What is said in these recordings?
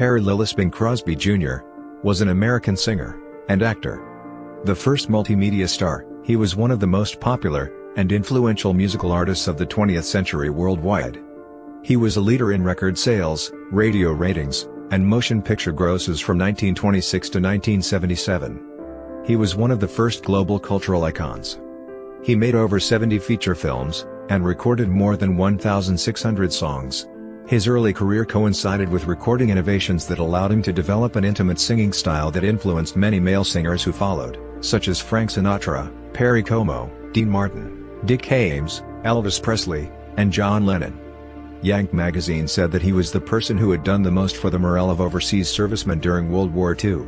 Harry Lillis Bing Crosby Jr., was an American singer and actor. The first multimedia star, he was one of the most popular and influential musical artists of the 20th century worldwide. He was a leader in record sales, radio ratings, and motion picture grosses from 1926 to 1977. He was one of the first global cultural icons. He made over 70 feature films, and recorded more than 1,600 songs. His early career coincided with recording innovations that allowed him to develop an intimate singing style that influenced many male singers who followed, such as Frank Sinatra, Perry Como, Dean Martin, Dick Haymes, Elvis Presley, and John Lennon. Yank magazine said that he was the person who had done the most for the morale of overseas servicemen during World War II.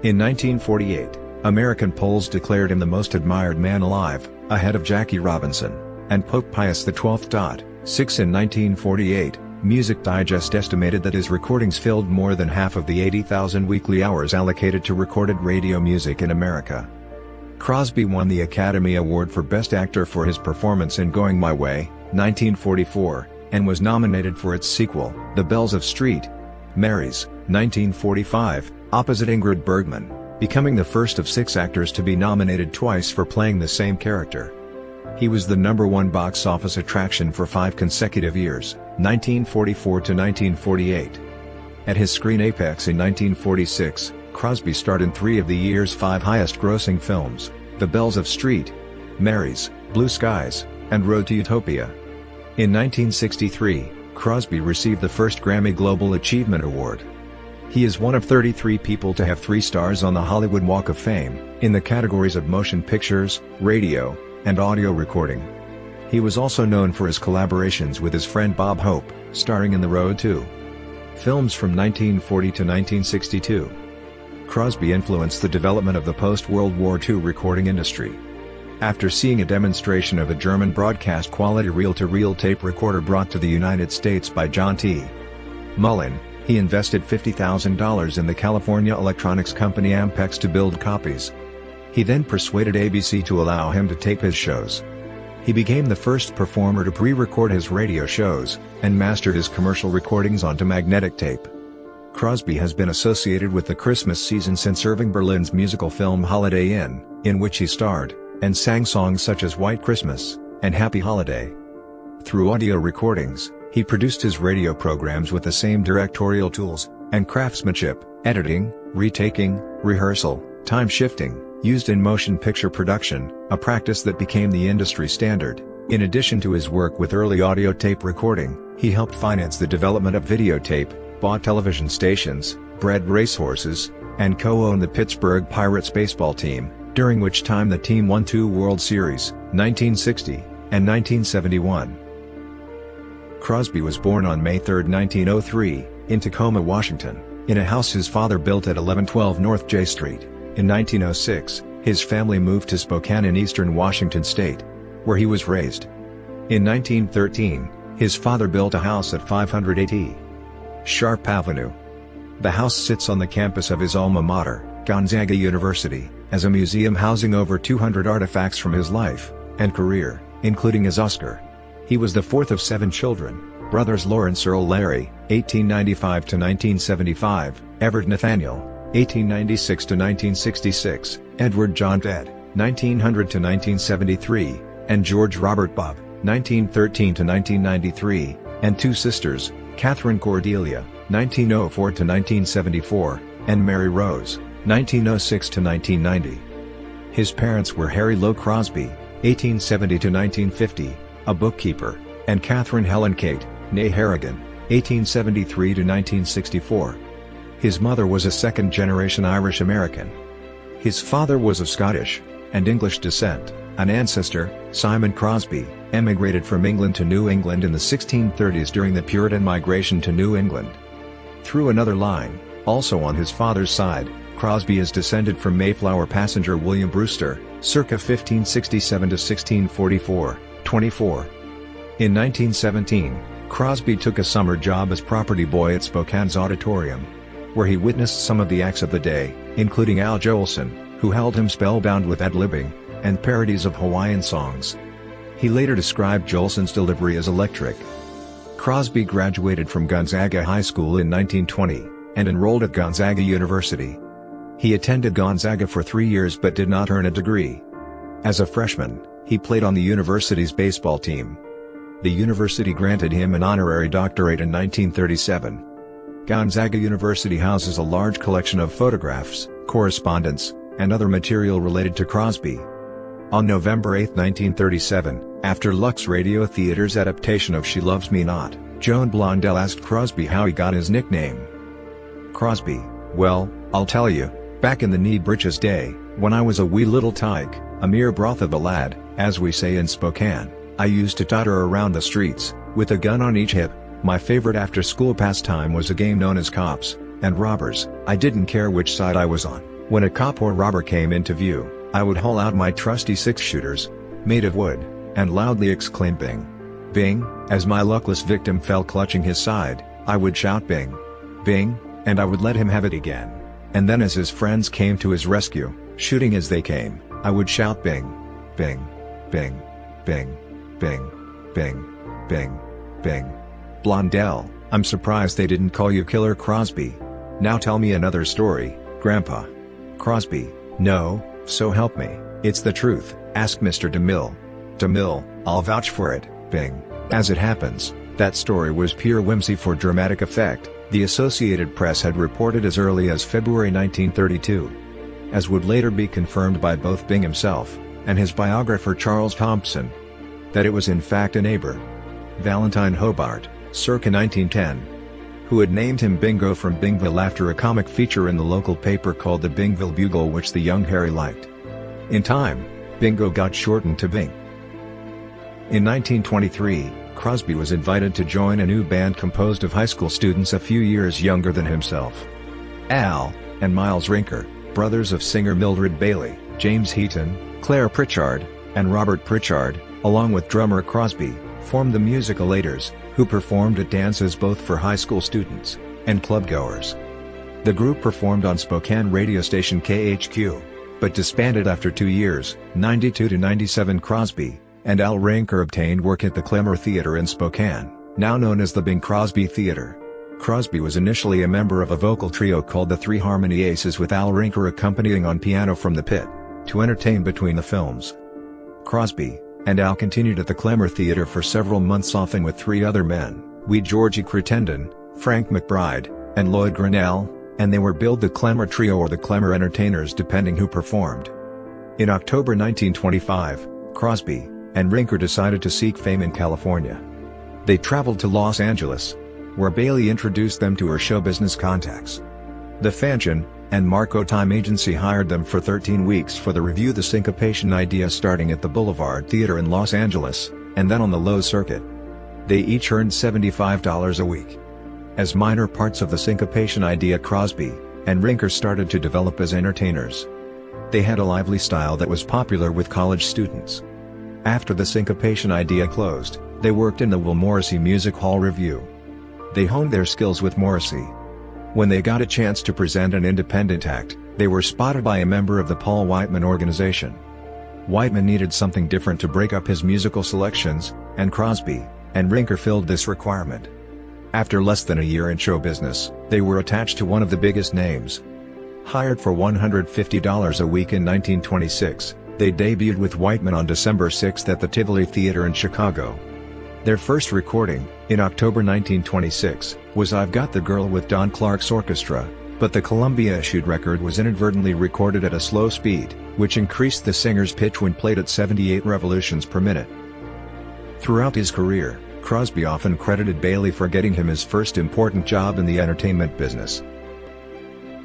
In 1948, American polls declared him the most admired man alive, ahead of Jackie Robinson and Pope Pius XII. 6 in 1948, Music Digest estimated that his recordings filled more than half of the 80,000 weekly hours allocated to recorded radio music in America. Crosby won the Academy Award for Best Actor for his performance in Going My Way, 1944, and was nominated for its sequel, The Bells of St. Mary's, 1945, opposite Ingrid Bergman, becoming the first of 6 actors to be nominated twice for playing the same character. He was the #1 box office attraction for 5 consecutive years, 1944 to 1948. At his screen apex in 1946, Crosby starred in 3 of the year's 5 highest-grossing films, The Bells of St. Mary's, Blue Skies, and Road to Utopia. In 1963, Crosby received the first Grammy Global Achievement Award. He is one of 33 people to have 3 stars on the Hollywood Walk of Fame, in the categories of motion pictures, radio, and audio recording. He was also known for his collaborations with his friend Bob Hope, starring in The Road to films from 1940 to 1962. Crosby influenced the development of the post-World War II recording industry. After seeing a demonstration of a German broadcast-quality reel-to-reel tape recorder brought to the United States by John T. Mullen, he invested $50,000 in the California electronics company Ampex to build copies. He then persuaded ABC to allow him to tape his shows. He became the first performer to pre-record his radio shows, and mastered his commercial recordings onto magnetic tape. Crosby has been associated with the Christmas season since Irving Berlin's musical film Holiday Inn, in which he starred, and sang songs such as White Christmas, and Happy Holiday. Through audio recordings, he produced his radio programs with the same directorial tools, and craftsmanship, editing, retaking, rehearsal, time shifting, used in motion picture production, a practice that became the industry standard. In addition to his work with early audio tape recording, he helped finance the development of videotape, bought television stations, bred racehorses, and co-owned the Pittsburgh Pirates baseball team, during which time the team won 2 World Series, 1960 and 1971. Crosby was born on May 3, 1903, in Tacoma, Washington, in a house his father built at 1112 North J Street. In 1906, his family moved to Spokane in eastern Washington state, where he was raised. In 1913, his father built a house at 580 Sharp Avenue. The house sits on the campus of his alma mater, Gonzaga University, as a museum housing over 200 artifacts from his life and career, including his Oscar. He was the 4th of 7 children: brothers Lawrence Earl Larry, 1895 to 1975, Everett Nathaniel, 1896 to 1966, Edward John Ted, 1900 to 1973, and George Robert Bob, 1913 to 1993, and 2 sisters, Catherine Cordelia, 1904 to 1974, and Mary Rose, 1906 to 1990. His parents were Harry Lowe Crosby, 1870 to 1950, a bookkeeper, and Catherine Helen Kate, née Harrigan, 1873 to 1964. His mother was a second-generation Irish-American. His father was of Scottish and English descent. An ancestor, Simon Crosby, emigrated from England to New England in the 1630s during the Puritan migration to New England. Through another line, also on his father's side, Crosby is descended from Mayflower passenger William Brewster, circa 1567 to 1644, 24. In 1917, Crosby took a summer job as property boy at Spokane's Auditorium, where he witnessed some of the acts of the day, including Al Jolson, who held him spellbound with ad-libbing and parodies of Hawaiian songs. He later described Jolson's delivery as electric. Crosby graduated from Gonzaga High School in 1920, and enrolled at Gonzaga University. He attended Gonzaga for 3 years but did not earn a degree. As a freshman, he played on the university's baseball team. The university granted him an honorary doctorate in 1937. Gonzaga University houses a large collection of photographs, correspondence, and other material related to Crosby. On November 8, 1937, after Lux Radio Theater's adaptation of She Loves Me Not, Joan Blondell asked Crosby how he got his nickname. Crosby: "Well, I'll tell you, back in the knee breeches day, when I was a wee little tyke, a mere broth of a lad, as we say in Spokane, I used to totter around the streets, with a gun on each hip. My favorite after-school pastime was a game known as cops and robbers. I didn't care which side I was on. When a cop or robber came into view, I would haul out my trusty six-shooters, made of wood, and loudly exclaim 'Bing! Bing!' As my luckless victim fell clutching his side, I would shout 'Bing! Bing!' and I would let him have it again. And then as his friends came to his rescue, shooting as they came, I would shout 'Bing! Bing! Bing! Bing! Bing! Bing! Bing! Bing!' Blondell: I'm surprised they didn't call you Killer Crosby. Now tell me another story, Grandpa. Crosby: No, so help me, it's the truth, ask Mr. DeMille. DeMille: I'll vouch for it, Bing. As it happens, that story was pure whimsy for dramatic effect, the Associated Press had reported as early as February 1932. As would later be confirmed by both Bing himself, and his biographer Charles Thompson. That it was in fact a neighbor, Valentine Hobart, circa 1910, who had named him Bingo from Bingville after a comic feature in the local paper called the Bingville Bugle which the young Harry liked. In time, Bingo got shortened to Bing. In 1923, Crosby was invited to join a new band composed of high school students a few years younger than himself. Al and Miles Rinker, brothers of singer Mildred Bailey, James Heaton, Claire Pritchard, and Robert Pritchard, along with drummer Crosby, formed the Musicalators, who performed at dances both for high school students and clubgoers. The group performed on Spokane radio station KHQ, but disbanded after 2 years, 92 to 97. Crosby and Al Rinker obtained work at the Clemmer Theater in Spokane, now known as the Bing Crosby Theater. Crosby was initially a member of a vocal trio called the Three Harmony Aces with Al Rinker accompanying on piano from the pit, to entertain between the films. Crosby and Al continued at the Clemmer Theater for several months, often with 3 other men, Georgie Crittenden, Frank McBride, and Lloyd Grinnell, and they were billed the Clemmer Trio or the Clemmer Entertainers depending who performed. In October 1925, Crosby and Rinker decided to seek fame in California. They traveled to Los Angeles, where Bailey introduced them to her show business contacts. The Fanchon and Marco Time Agency hired them for 13 weeks for the review The Syncopation Idea, starting at the Boulevard Theater in Los Angeles, and then on the Low Circuit. They each earned $75 a week. As minor parts of The Syncopation Idea, Crosby and Rinker started to develop as entertainers. They had a lively style that was popular with college students. After The Syncopation Idea closed, they worked in the Will Morrissey Music Hall Review. They honed their skills with Morrissey. When they got a chance to present an independent act, they were spotted by a member of the Paul Whiteman organization. Whiteman needed something different to break up his musical selections, and Crosby and Rinker filled this requirement. After less than a year in show business, they were attached to one of the biggest names. Hired for $150 a week in 1926, they debuted with Whiteman on December 6 at the Tivoli Theater in Chicago. Their first recording, in October 1926, was I've Got the Girl with Don Clark's orchestra, but the Columbia-issued record was inadvertently recorded at a slow speed, which increased the singer's pitch when played at 78 revolutions per minute. Throughout his career, Crosby often credited Bailey for getting him his first important job in the entertainment business.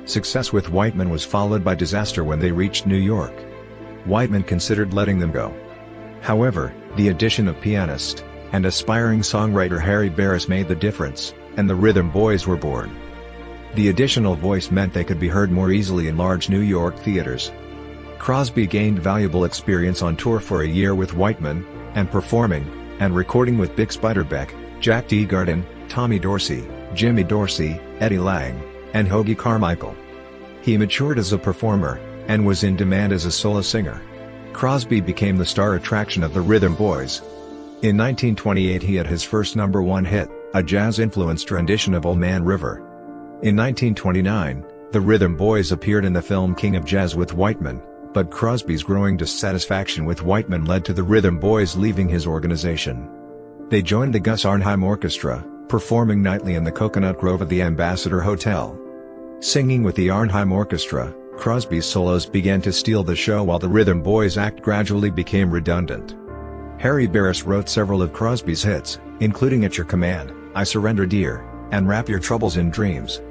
Success with Whiteman was followed by disaster when they reached New York. Whiteman considered letting them go. However, the addition of pianist and aspiring songwriter Harry Barris made the difference, and the Rhythm Boys were born. The additional voice meant they could be heard more easily in large New York theaters. Crosby gained valuable experience on tour for a year with Whiteman, and performing and recording with Bix Beiderbecke, Jack Teagarden, Tommy Dorsey, Jimmy Dorsey, Eddie Lang, and Hoagy Carmichael. He matured as a performer, and was in demand as a solo singer. Crosby became the star attraction of the Rhythm Boys. In 1928 he had his first #1 hit, a jazz-influenced rendition of Old Man River. In 1929, the Rhythm Boys appeared in the film King of Jazz with Whiteman, but Crosby's growing dissatisfaction with Whiteman led to the Rhythm Boys leaving his organization. They joined the Gus Arnheim Orchestra, performing nightly in the Coconut Grove at the Ambassador Hotel. Singing with the Arnheim Orchestra, Crosby's solos began to steal the show while the Rhythm Boys act gradually became redundant. Harry Barris wrote several of Crosby's hits, including At Your Command, I Surrender Dear, and Wrap Your Troubles in Dreams.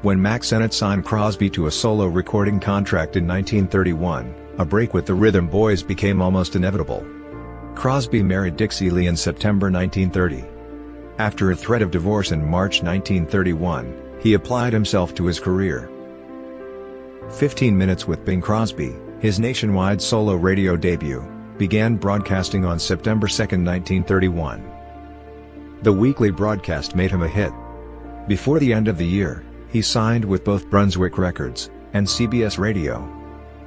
When Mack Sennett signed Crosby to a solo recording contract in 1931, a break with the Rhythm Boys became almost inevitable. Crosby married Dixie Lee in September 1930. After a threat of divorce in March 1931, he applied himself to his career. 15 Minutes with Bing Crosby, his nationwide solo radio debut, began broadcasting on September 2, 1931. The weekly broadcast made him a hit. Before the end of the year, he signed with both Brunswick Records and CBS Radio.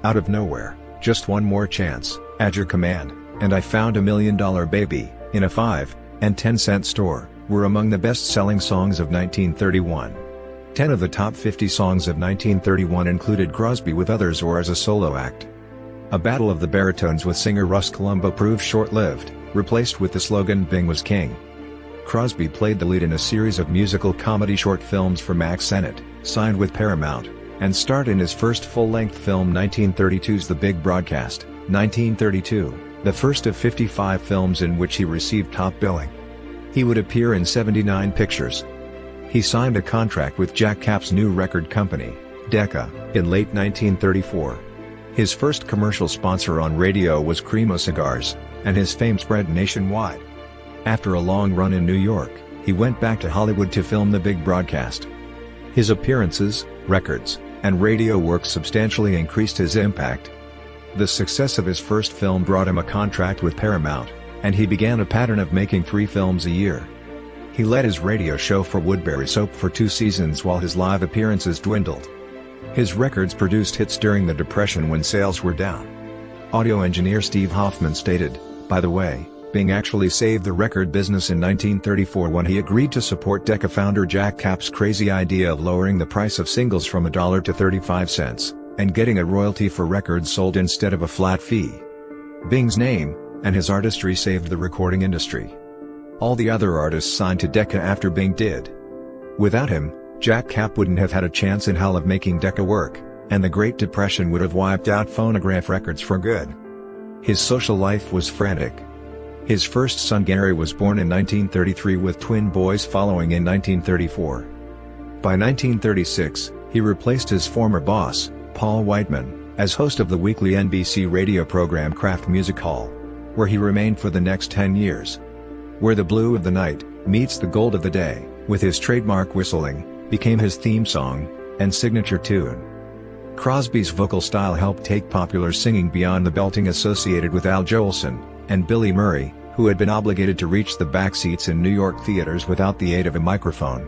Out of Nowhere, Just One More Chance, At Your Command, and I Found $1 Million Baby, in a 5 and 10-cent store, were among the best-selling songs of 1931. 10 of the top 50 songs of 1931 included Crosby with others or as a solo act. A battle of the baritones with singer Russ Columbo proved short-lived, replaced with the slogan Bing was King. Crosby played the lead in a series of musical comedy short films for Mack Sennett, signed with Paramount, and starred in his first full-length film 1932's The Big Broadcast, 1932, the first of 55 films in which he received top billing. He would appear in 79 pictures. He signed a contract with Jack Kapp's new record company, Decca, in late 1934. His first commercial sponsor on radio was Cremo Cigars, and his fame spread nationwide. After a long run in New York, he went back to Hollywood to film The Big Broadcast. His appearances, records, and radio work substantially increased his impact. The success of his first film brought him a contract with Paramount, and he began a pattern of making 3 films a year. He led his radio show for Woodbury Soap for 2 seasons while his live appearances dwindled. His records produced hits during the Depression when sales were down. Audio engineer Steve Hoffman stated, "By the way, Bing actually saved the record business in 1934 when he agreed to support Decca founder Jack Kapp's crazy idea of lowering the price of singles from $1 to 35 cents, and getting a royalty for records sold instead of a flat fee." Bing's name and his artistry saved the recording industry. All the other artists signed to Decca after Bing did. Without him, Jack Kapp wouldn't have had a chance in hell of making Decca work, and the Great Depression would have wiped out phonograph records for good. His social life was frantic. His first son Gary was born in 1933 with twin boys following in 1934. By 1936, he replaced his former boss, Paul Whiteman, as host of the weekly NBC radio program Kraft Music Hall, where he remained for the next 10 years. Where the Blue of the Night Meets the Gold of the Day, with his trademark whistling, became his theme song and signature tune. Crosby's vocal style helped take popular singing beyond the belting associated with Al Jolson and Billy Murray, who had been obligated to reach the back seats in New York theaters without the aid of a microphone.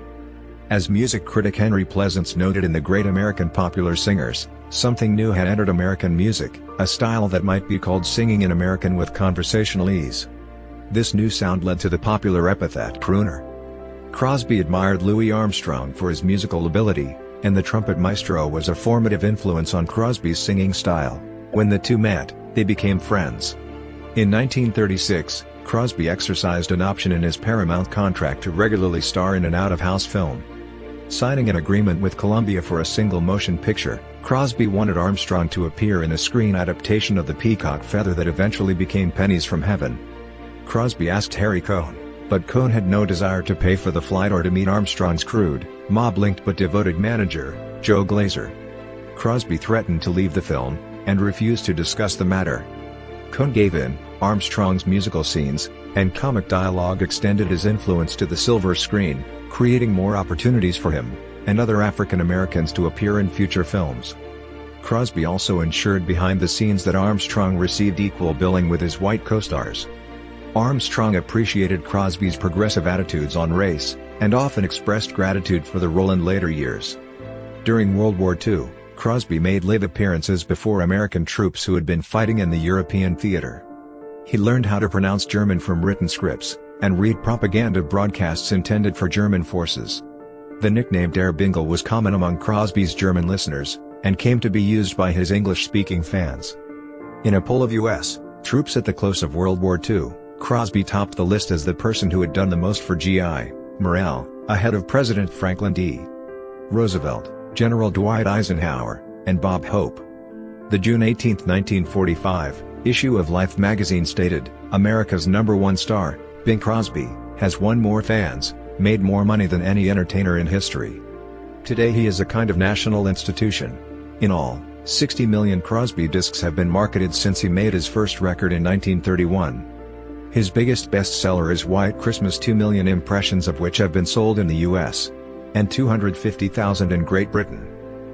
As music critic Henry Pleasants noted in The Great American Popular Singers, something new had entered American music, a style that might be called singing in American with conversational ease. This new sound led to the popular epithet crooner. Crosby admired Louis Armstrong for his musical ability, and the trumpet maestro was a formative influence on Crosby's singing style. When the two met, they became friends. In 1936, Crosby exercised an option in his Paramount contract to regularly star in an out-of-house film. Signing an agreement with Columbia for a single motion picture, Crosby wanted Armstrong to appear in a screen adaptation of The Peacock Feather that eventually became Pennies from Heaven. Crosby asked Harry Cohn, but Cohn had no desire to pay for the flight or to meet Armstrong's crude, mob-linked but devoted manager, Joe Glazer. Crosby threatened to leave the film, and refused to discuss the matter. Cohn gave in. Armstrong's musical scenes and comic dialogue extended his influence to the silver screen, creating more opportunities for him and other African Americans to appear in future films. Crosby also ensured behind the scenes that Armstrong received equal billing with his white co-stars. Armstrong appreciated Crosby's progressive attitudes on race, and often expressed gratitude for the role in later years. During World War II, Crosby made live appearances before American troops who had been fighting in the European theater. He learned how to pronounce German from written scripts, and read propaganda broadcasts intended for German forces. The nickname Der Bingle was common among Crosby's German listeners, and came to be used by his English-speaking fans. In a poll of U.S. troops at the close of World War II, Crosby topped the list as the person who had done the most for GI morale, ahead of President Franklin D. Roosevelt, General Dwight Eisenhower, and Bob Hope. The June 18, 1945, issue of Life magazine stated, "America's #1 star, Bing Crosby, has won more fans, made more money than any entertainer in history. Today he is a kind of national institution." In all, 60 million Crosby discs have been marketed since he made his first record in 1931. His biggest bestseller is White Christmas, 2 million impressions of which have been sold in the US, and 250,000 in Great Britain.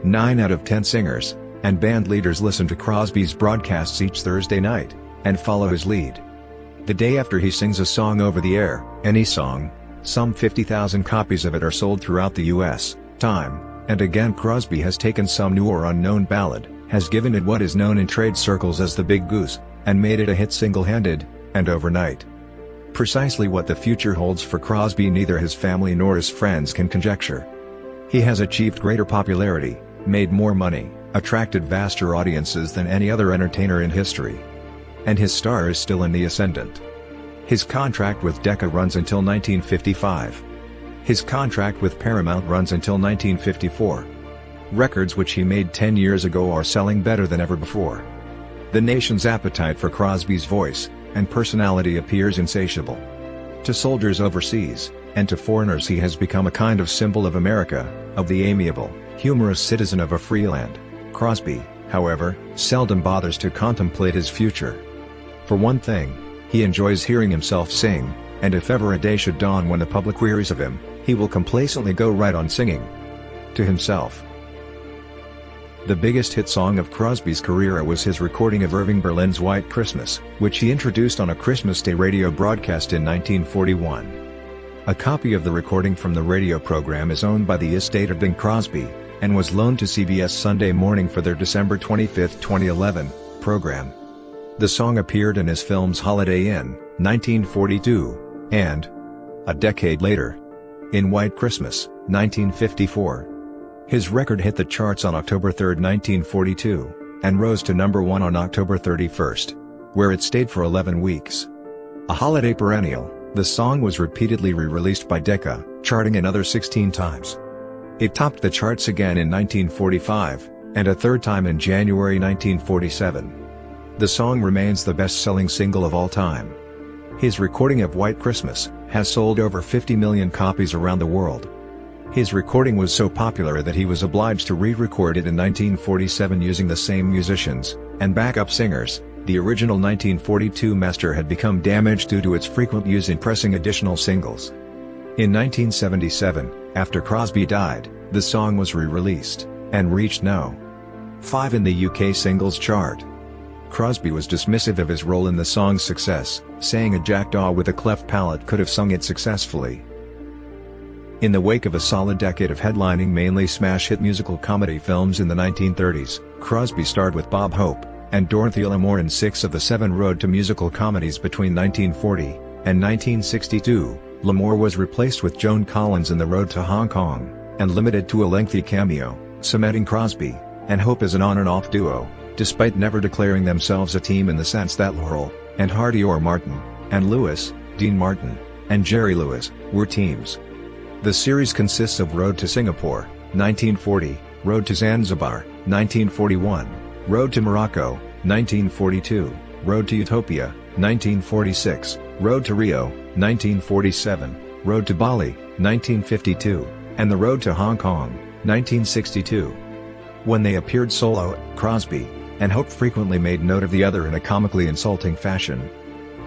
9 out of 10 singers and band leaders listen to Crosby's broadcasts each Thursday night, and follow his lead. The day after he sings a song over the air, any song, some 50,000 copies of it are sold throughout the US. Time and again Crosby has taken some new or unknown ballad, has given it what is known in trade circles as the Big Goose, and made it a hit single-handed, and overnight. Precisely what the future holds for Crosby neither his family nor his friends can conjecture. He has achieved greater popularity, made more money, attracted vaster audiences than any other entertainer in history. And his star is still in the ascendant. His contract with Decca runs until 1955. His contract with Paramount runs until 1954. Records which he made 10 years ago are selling better than ever before. The nation's appetite for Crosby's voice and personality appears insatiable. To soldiers overseas, and to foreigners he has become a kind of symbol of America, of the amiable, humorous citizen of a free land. Crosby, however, seldom bothers to contemplate his future. For one thing, he enjoys hearing himself sing, and if ever a day should dawn when the public wearies of him, he will complacently go right on singing to himself. The biggest hit song of Crosby's career was his recording of Irving Berlin's White Christmas, which he introduced on a Christmas Day radio broadcast in 1941. A copy of the recording from the radio program is owned by the estate of Bing Crosby, and was loaned to CBS Sunday Morning for their December 25, 2011, program. The song appeared in his films Holiday Inn, 1942, and, a decade later, in White Christmas, 1954. His record hit the charts on October 3, 1942, and rose to #1 on October 31, where it stayed for 11 weeks. A holiday perennial, the song was repeatedly re-released by Decca, charting another 16 times. It topped the charts again in 1945, and a third time in January 1947. The song remains the best-selling single of all time. His recording of White Christmas has sold over 50 million copies around the world. His recording was so popular that he was obliged to re-record it in 1947 using the same musicians and backup singers. The original 1942 master had become damaged due to its frequent use in pressing additional singles. In 1977, after Crosby died, the song was re-released, and reached No. 5 in the UK singles chart. Crosby was dismissive of his role in the song's success, saying a jackdaw with a cleft palate could have sung it successfully. In the wake of a solid decade of headlining mainly smash-hit musical comedy films in the 1930s, Crosby starred with Bob Hope and Dorothy Lamour in 6 of the 7 road to musical comedies between 1940 and 1962. Lamour was replaced with Joan Collins in The Road to Hong Kong, and limited to a lengthy cameo, cementing Crosby and Hope as an on-and-off duo, despite never declaring themselves a team in the sense that Laurel and Hardy or Martin, and Lewis, Dean Martin, and Jerry Lewis, were teams. The series consists of Road to Singapore, 1940, Road to Zanzibar, 1941, Road to Morocco, 1942, Road to Utopia, 1946, Road to Rio, 1947, Road to Bali, 1952, and The Road to Hong Kong, 1962. When they appeared solo, Crosby and Hope frequently made note of the other in a comically insulting fashion.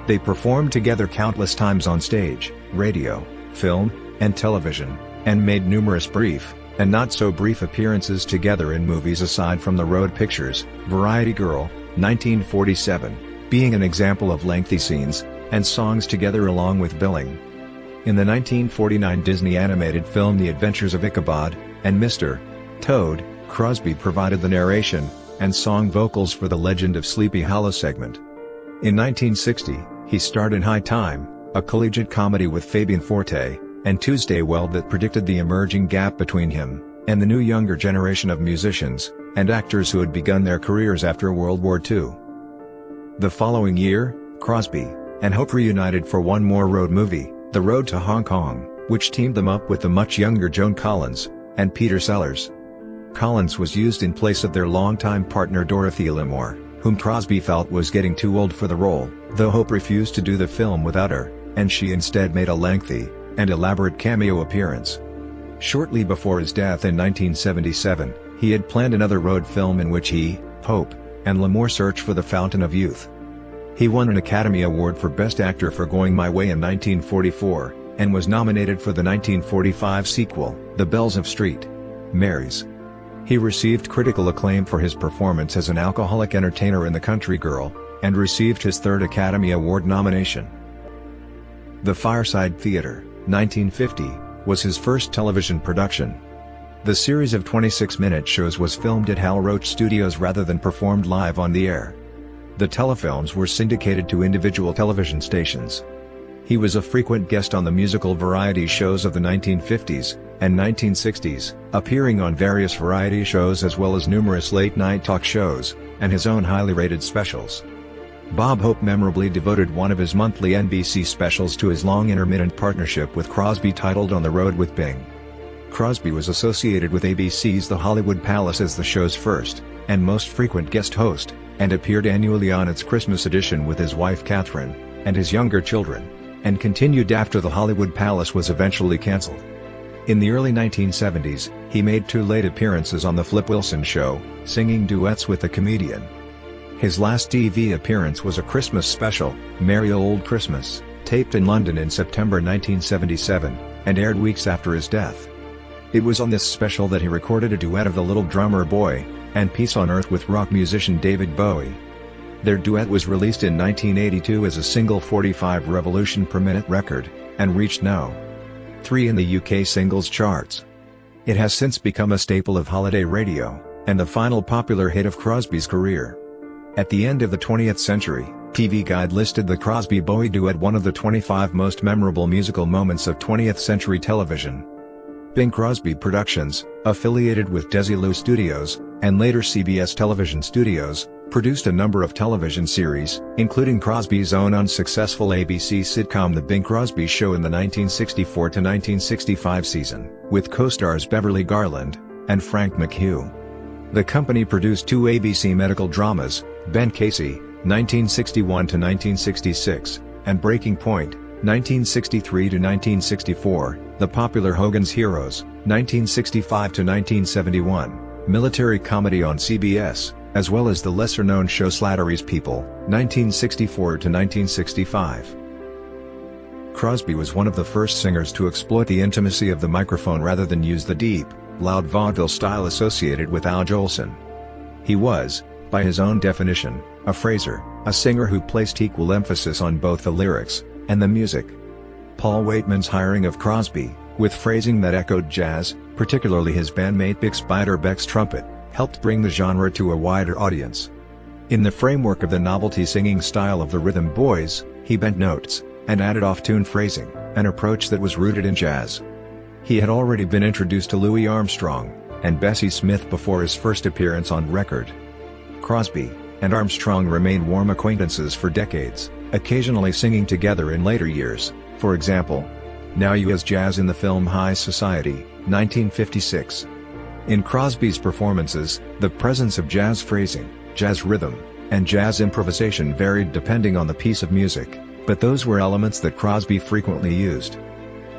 They performed together countless times on stage, radio, film, and television, and made numerous brief, and not-so-brief appearances together in movies aside from The Road Pictures, Variety Girl, 1947, being an example of lengthy scenes and songs together along with Billing. In the 1949 Disney animated film The Adventures of Ichabod and Mr. Toad, Crosby provided the narration and song vocals for the Legend of Sleepy Hollow segment. In 1960, he starred in High Time, a collegiate comedy with Fabian Forte, and Tuesday Weld that predicted the emerging gap between him and the new younger generation of musicians and actors who had begun their careers after World War II. The following year, Crosby and Hope reunited for one more road movie, The Road to Hong Kong, which teamed them up with the much younger Joan Collins and Peter Sellers. Collins was used in place of their longtime partner Dorothy Lamour, whom Crosby felt was getting too old for the role, though Hope refused to do the film without her, and she instead made a lengthy and elaborate cameo appearance. Shortly before his death in 1977, he had planned another road film in which he, Hope, and Lamour search for the fountain of youth. He won an Academy Award for Best Actor for Going My Way in 1944, and was nominated for the 1945 sequel, The Bells of St. Mary's. He received critical acclaim for his performance as an alcoholic entertainer in The Country Girl, and received his third Academy Award nomination. The Fireside Theatre, 1950, was his first television production. The series of 26-minute shows was filmed at Hal Roach Studios rather than performed live on the air. The telefilms were syndicated to individual television stations. He was a frequent guest on the musical variety shows of the 1950s and 1960s, appearing on various variety shows as well as numerous late-night talk shows, and his own highly rated specials. Bob Hope memorably devoted one of his monthly NBC specials to his long intermittent partnership with Crosby titled On the Road with Bing. Crosby was associated with ABC's The Hollywood Palace as the show's first and most frequent guest host, and appeared annually on its Christmas edition with his wife Catherine and his younger children, and continued after The Hollywood Palace was eventually canceled. In the early 1970s, he made 2 late appearances on The Flip Wilson Show, singing duets with the comedian. His last TV appearance was a Christmas special, Merry Old Christmas, taped in London in September 1977, and aired weeks after his death. It was on this special that he recorded a duet of The Little Drummer Boy and Peace on Earth with rock musician David Bowie. Their duet was released in 1982 as a single 45 revolution per minute record, and reached No. 3 in the UK singles charts. It has since become a staple of holiday radio, and the final popular hit of Crosby's career. At the end of the 20th century, TV Guide listed the Crosby-Bowie duet one of the 25 most memorable musical moments of 20th century television. Bing Crosby Productions, affiliated with Desilu Studios, and later CBS Television Studios, produced a number of television series, including Crosby's own unsuccessful ABC sitcom The Bing Crosby Show in the 1964-1965 season, with co-stars Beverly Garland and Frank McHugh. The company produced 2 ABC medical dramas, Ben Casey, 1961-1966, and Breaking Point, 1963-1964, the popular Hogan's Heroes, 1965-1971, military comedy on CBS, as well as the lesser-known show Slattery's People, 1964-1965. Crosby was one of the first singers to exploit the intimacy of the microphone rather than use the deep, loud vaudeville style associated with Al Jolson. He was, by his own definition, a phraser, a singer who placed equal emphasis on both the lyrics and the music. Paul Waitman's hiring of Crosby, with phrasing that echoed jazz, particularly his bandmate Bix Beiderbecke's trumpet, helped bring the genre to a wider audience. In the framework of the novelty singing style of the Rhythm Boys, he bent notes and added off-tune phrasing, an approach that was rooted in jazz. He had already been introduced to Louis Armstrong and Bessie Smith before his first appearance on record. Crosby and Armstrong remained warm acquaintances for decades, occasionally singing together in later years, for example, Now You As Jazz in the film High Society, 1956. In Crosby's performances, the presence of jazz phrasing, jazz rhythm, and jazz improvisation varied depending on the piece of music, but those were elements that Crosby frequently used.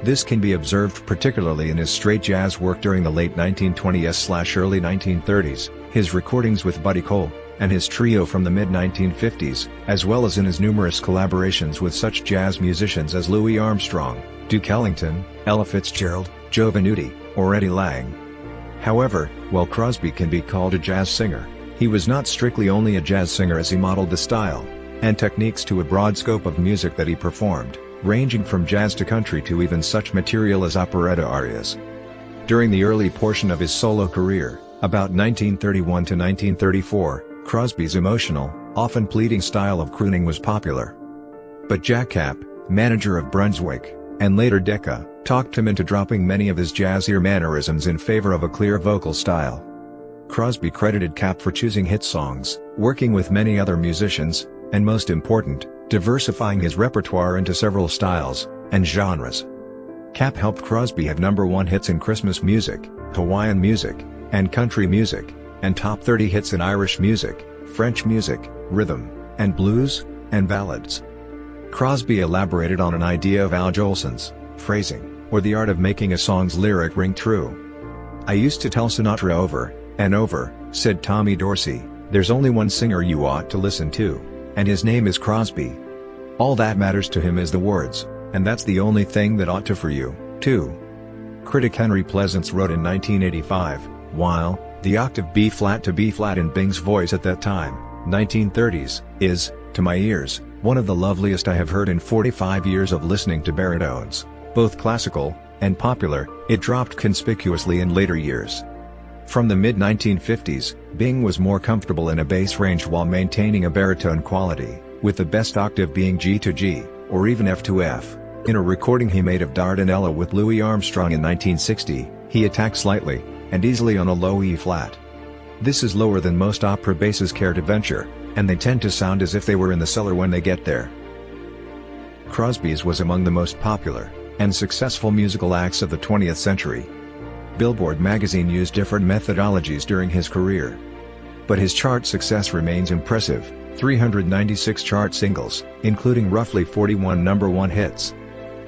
This can be observed particularly in his straight jazz work during the late 1920s/early 1930s, his recordings with Buddy Cole, and his trio from the mid-1950s, as well as in his numerous collaborations with such jazz musicians as Louis Armstrong, Duke Ellington, Ella Fitzgerald, Joe Venuti, or Eddie Lang. However, while Crosby can be called a jazz singer, he was not strictly only a jazz singer, as he modeled the style and techniques to a broad scope of music that he performed, ranging from jazz to country to even such material as operetta arias. During the early portion of his solo career, about 1931 to 1934, Crosby's emotional, often pleading style of crooning was popular. But Jack Cap, manager of Brunswick, and later Decca, talked him into dropping many of his jazzier mannerisms in favor of a clear vocal style. Crosby credited Cap for choosing hit songs, working with many other musicians, and most important, diversifying his repertoire into several styles and genres. Cap helped Crosby have #1 hits in Christmas music, Hawaiian music, and country music, and top 30 hits in Irish music, French music, rhythm, and blues, and ballads. Crosby elaborated on an idea of Al Jolson's phrasing, or the art of making a song's lyric ring true. "I used to tell Sinatra over and over," said Tommy Dorsey, "there's only one singer you ought to listen to, and his name is Crosby. All that matters to him is the words, and that's the only thing that ought to for you, too." Critic Henry Pleasance wrote in 1985, while the octave B-flat to B-flat in Bing's voice at that time, 1930s, is, to my ears, one of the loveliest I have heard in 45 years of listening to baritones, both classical and popular. It dropped conspicuously in later years. From the mid-1950s, Bing was more comfortable in a bass range while maintaining a baritone quality, with the best octave being G to G, or even F to F. In a recording he made of Dardanella with Louis Armstrong in 1960, he attacked slightly and easily on a low E-flat. This is lower than most opera basses care to venture, and they tend to sound as if they were in the cellar when they get there. Crosby's was among the most popular and successful musical acts of the 20th century. Billboard magazine used different methodologies during his career, but his chart success remains impressive: 396 chart singles, including roughly 41 #1 hits.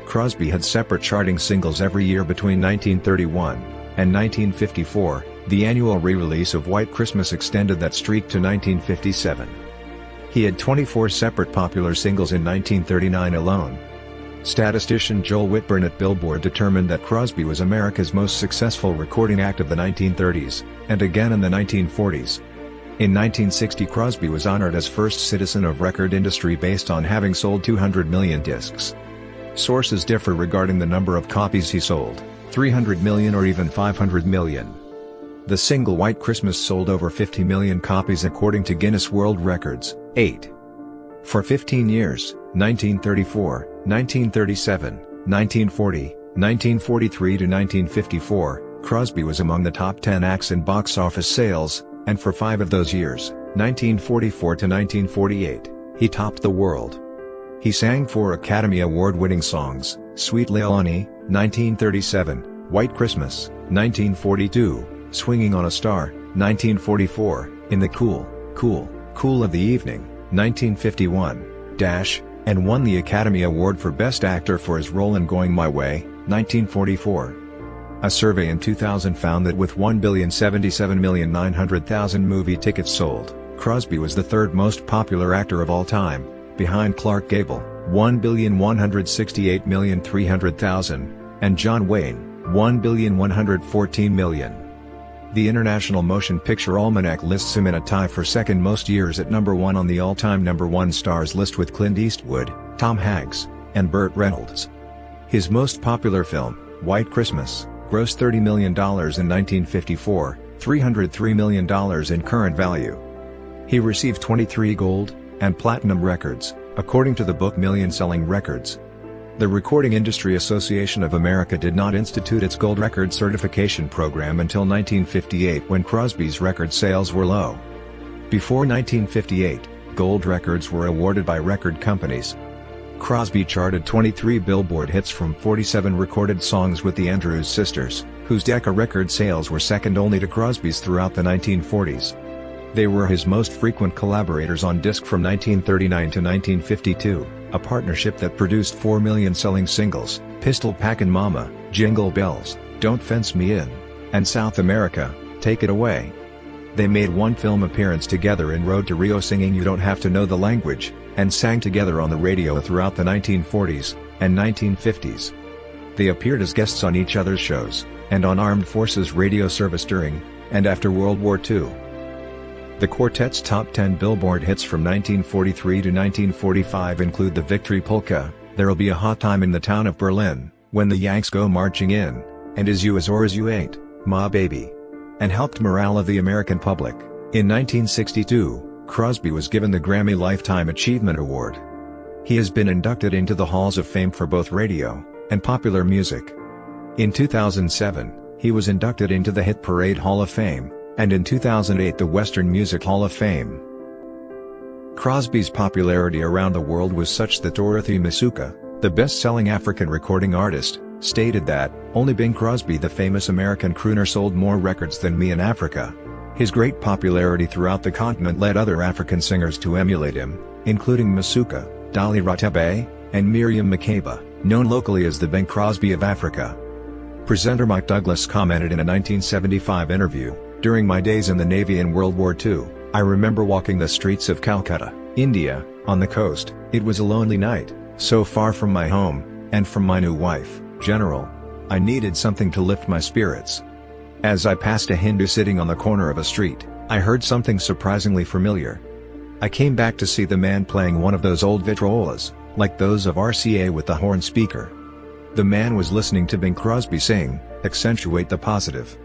Crosby had separate charting singles every year between 1931 and 1954. The annual re-release of White Christmas extended that streak to 1957. He had 24 separate popular singles in 1939 alone. Statistician Joel Whitburn at Billboard determined that Crosby was America's most successful recording act of the 1930s, and again in the 1940s. In 1960 Crosby was honored as first citizen of record industry based on having sold 200 million discs. Sources differ regarding the number of copies he sold, 300 million or even 500 million. The single White Christmas sold over 50 million copies according to Guinness World Records. 8. For 15 years, 1934, 1937, 1940, 1943 to 1954, Crosby was among the top 10 acts in box office sales, and for 5 of those years, 1944 to 1948, he topped the world. He sang 4 Academy Award-winning songs: Sweet Leilani, 1937, White Christmas, 1942, Swinging on a Star, 1944, In the Cool, Cool, Cool of the Evening, 1951, and won the Academy Award for Best Actor for his role in Going My Way, 1944. A survey in 2000 found that with 1,077,900,000 movie tickets sold, Crosby was the third most popular actor of all time, behind Clark Gable, 1,168,300,000, and John Wayne, 1,114,000,000. The International Motion Picture Almanac lists him in a tie for second most years at #1 on the all-time #1 stars list with Clint Eastwood, Tom Hanks, and Burt Reynolds. His most popular film, White Christmas, grossed $30 million in 1954, $303 million in current value. He received 23 gold and platinum records, according to the book Million Selling Records. The Recording Industry Association of America did not institute its gold record certification program until 1958 when Crosby's record sales were low. Before 1958, gold records were awarded by record companies. Crosby charted 23 Billboard hits from 47 recorded songs with the Andrews Sisters, whose Decca record sales were second only to Crosby's throughout the 1940s. They were his most frequent collaborators on disc from 1939 to 1952, a partnership that produced 4 million selling singles: Pistol Packin' Mama, Jingle Bells, Don't Fence Me In, and South America, Take It Away. They made one film appearance together in Road to Rio singing You Don't Have to Know the Language, and sang together on the radio throughout the 1940s and 1950s. They appeared as guests on each other's shows, and on Armed Forces radio service during and after World War II. The quartet's top 10 Billboard hits from 1943 to 1945 include the Victory Polka, There'll Be a Hot Time in the Town of Berlin, When the Yanks Go Marching In, and As You As or As You Ain't, Ma Baby, and helped morale of the American public. In 1962, Crosby was given the Grammy Lifetime Achievement Award. He has been inducted into the Halls of Fame for both radio and popular music. In 2007, he was inducted into the Hit Parade Hall of Fame, and in 2008 the Western Music Hall of Fame. Crosby's popularity around the world was such that Dorothy Masuka, the best-selling African recording artist, stated that, "Only Bing Crosby, the famous American crooner, sold more records than me in Africa." His great popularity throughout the continent led other African singers to emulate him, including Masuka, Dolly Ratebe, and Miriam Makeba, known locally as the Bing Crosby of Africa. Presenter Mike Douglas commented in a 1975 interview, "During my days in the Navy in World War II, I remember walking the streets of Calcutta, India, on the coast. It was a lonely night, so far from my home, and from my new wife, General. I needed something to lift my spirits. As I passed a Hindu sitting on the corner of a street, I heard something surprisingly familiar. I came back to see the man playing one of those old vitrolas, like those of RCA with the horn speaker. The man was listening to Bing Crosby sing, 'Accentuate the Positive.'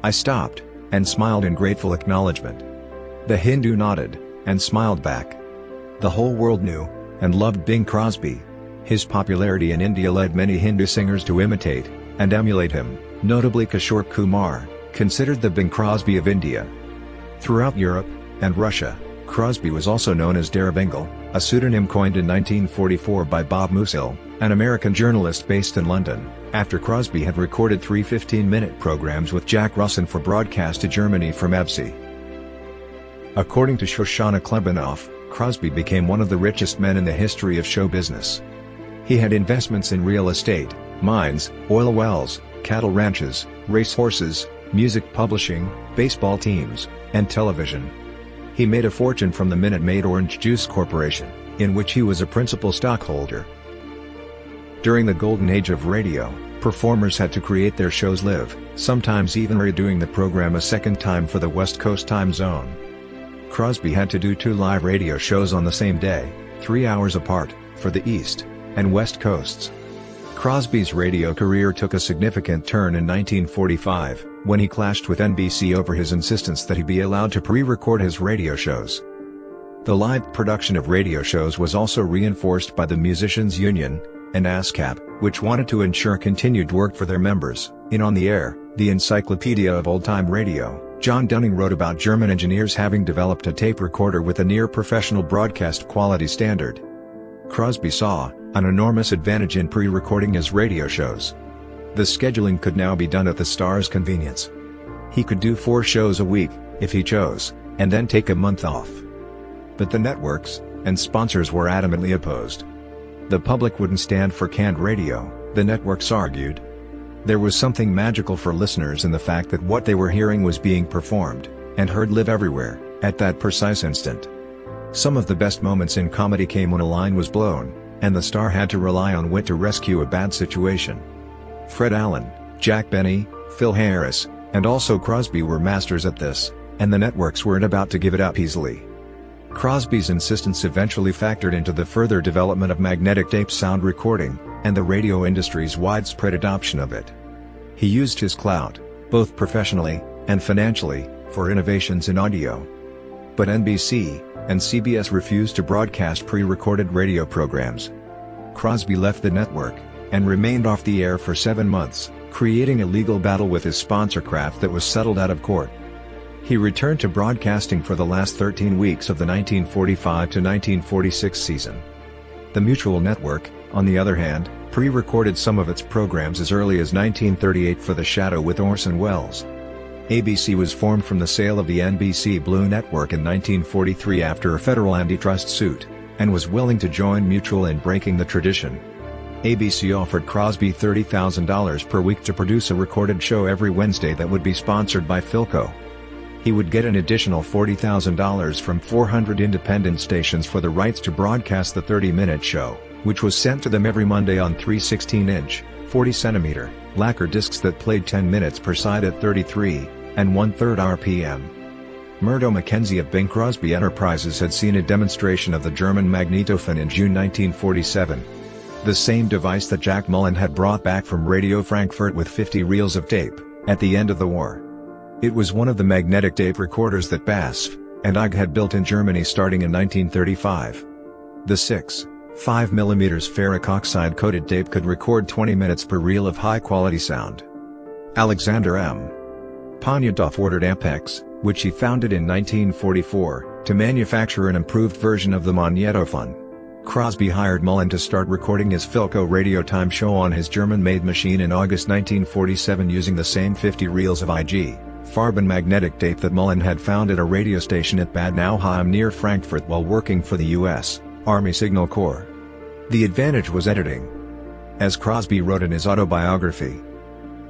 I stopped, and smiled in grateful acknowledgement. The Hindu nodded, and smiled back. The whole world knew, and loved Bing Crosby. His popularity in India led many Hindu singers to imitate, and emulate him, notably Kishore Kumar, considered the Bing Crosby of India. Throughout Europe, and Russia, Crosby was also known as Darabingle, a pseudonym coined in 1944 by Bob Musil, an American journalist based in London, after Crosby had recorded 3 15-minute programs with Jack Russin for broadcast to Germany from EBC. According to Shoshana Klebanoff, Crosby became one of the richest men in the history of show business. He had investments in real estate, mines, oil wells, cattle ranches, racehorses, music publishing, baseball teams, and television. He made a fortune from the Minute Maid Orange Juice Corporation, in which he was a principal stockholder. During the golden age of radio, performers had to create their shows live, sometimes even redoing the program a second time for the West Coast time zone. Crosby had to do 2 live radio shows on the same day, 3 hours apart, for the East and West Coasts. Crosby's radio career took a significant turn in 1945, when he clashed with NBC over his insistence that he be allowed to pre-record his radio shows. The live production of radio shows was also reinforced by the Musicians Union, and ASCAP, which wanted to ensure continued work for their members. In On the Air, the Encyclopedia of Old-Time Radio, John Dunning wrote about German engineers having developed a tape recorder with a near-professional broadcast quality standard. Crosby saw an enormous advantage in pre-recording his radio shows. The scheduling could now be done at the star's convenience. He could do 4 shows a week, if he chose, and then take a month off. But the networks and sponsors were adamantly opposed. The public wouldn't stand for canned radio, the networks argued. There was something magical for listeners in the fact that what they were hearing was being performed, and heard live everywhere, at that precise instant. Some of the best moments in comedy came when a line was blown, and the star had to rely on wit to rescue a bad situation. Fred Allen, Jack Benny, Phil Harris, and also Crosby were masters at this, and the networks weren't about to give it up easily. Crosby's insistence eventually factored into the further development of magnetic tape sound recording, and the radio industry's widespread adoption of it. He used his clout, both professionally and financially, for innovations in audio. But NBC and CBS refused to broadcast pre-recorded radio programs. Crosby left the network, and remained off the air for 7 months, creating a legal battle with his sponsor Kraft that was settled out of court. He returned to broadcasting for the last 13 weeks of the 1945 to 1946 season. The Mutual Network, on the other hand, pre-recorded some of its programs as early as 1938 for The Shadow with Orson Welles. ABC was formed from the sale of the NBC Blue Network in 1943 after a federal antitrust suit, and was willing to join Mutual in breaking the tradition. ABC offered Crosby $30,000 per week to produce a recorded show every Wednesday that would be sponsored by Philco. He would get an additional $40,000 from 400 independent stations for the rights to broadcast the 30-minute show, which was sent to them every Monday on 3 16-inch, 40-centimeter, lacquer discs that played 10 minutes per side at 33 1/3 RPM. Murdo Mackenzie of Bing Crosby Enterprises had seen a demonstration of the German magnetophone in June 1947. The same device that Jack Mullen had brought back from Radio Frankfurt with 50 reels of tape, at the end of the war. It was one of the magnetic tape recorders that BASF and AG had built in Germany starting in 1935. The 6 5mm ferric oxide-coated tape could record 20 minutes per reel of high-quality sound. Alexander M. Ponyatov ordered Ampex, which he founded in 1944, to manufacture an improved version of the magnetophone. Crosby hired Mullen to start recording his Philco radio time show on his German-made machine in August 1947 using the same 50 reels of IG. Farben magnetic tape that Mullen had found at a radio station at Bad Nauheim near Frankfurt while working for the U.S. Army Signal Corps. The advantage was editing. As Crosby wrote in his autobiography,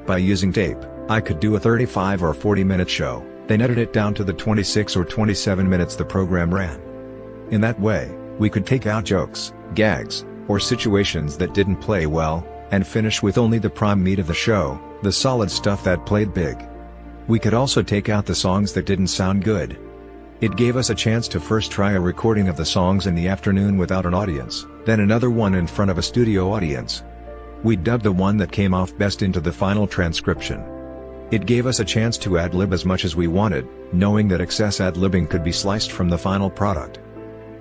"By using tape, I could do a 35 or 40-minute show, then edit it down to the 26 or 27 minutes the program ran. In that way, we could take out jokes, gags, or situations that didn't play well, and finish with only the prime meat of the show, the solid stuff that played big. We could also take out the songs that didn't sound good. It gave us a chance to first try a recording of the songs in the afternoon without an audience, then another one in front of a studio audience. We dubbed the one that came off best into the final transcription. It gave us a chance to ad-lib as much as we wanted, knowing that excess ad-libbing could be sliced from the final product.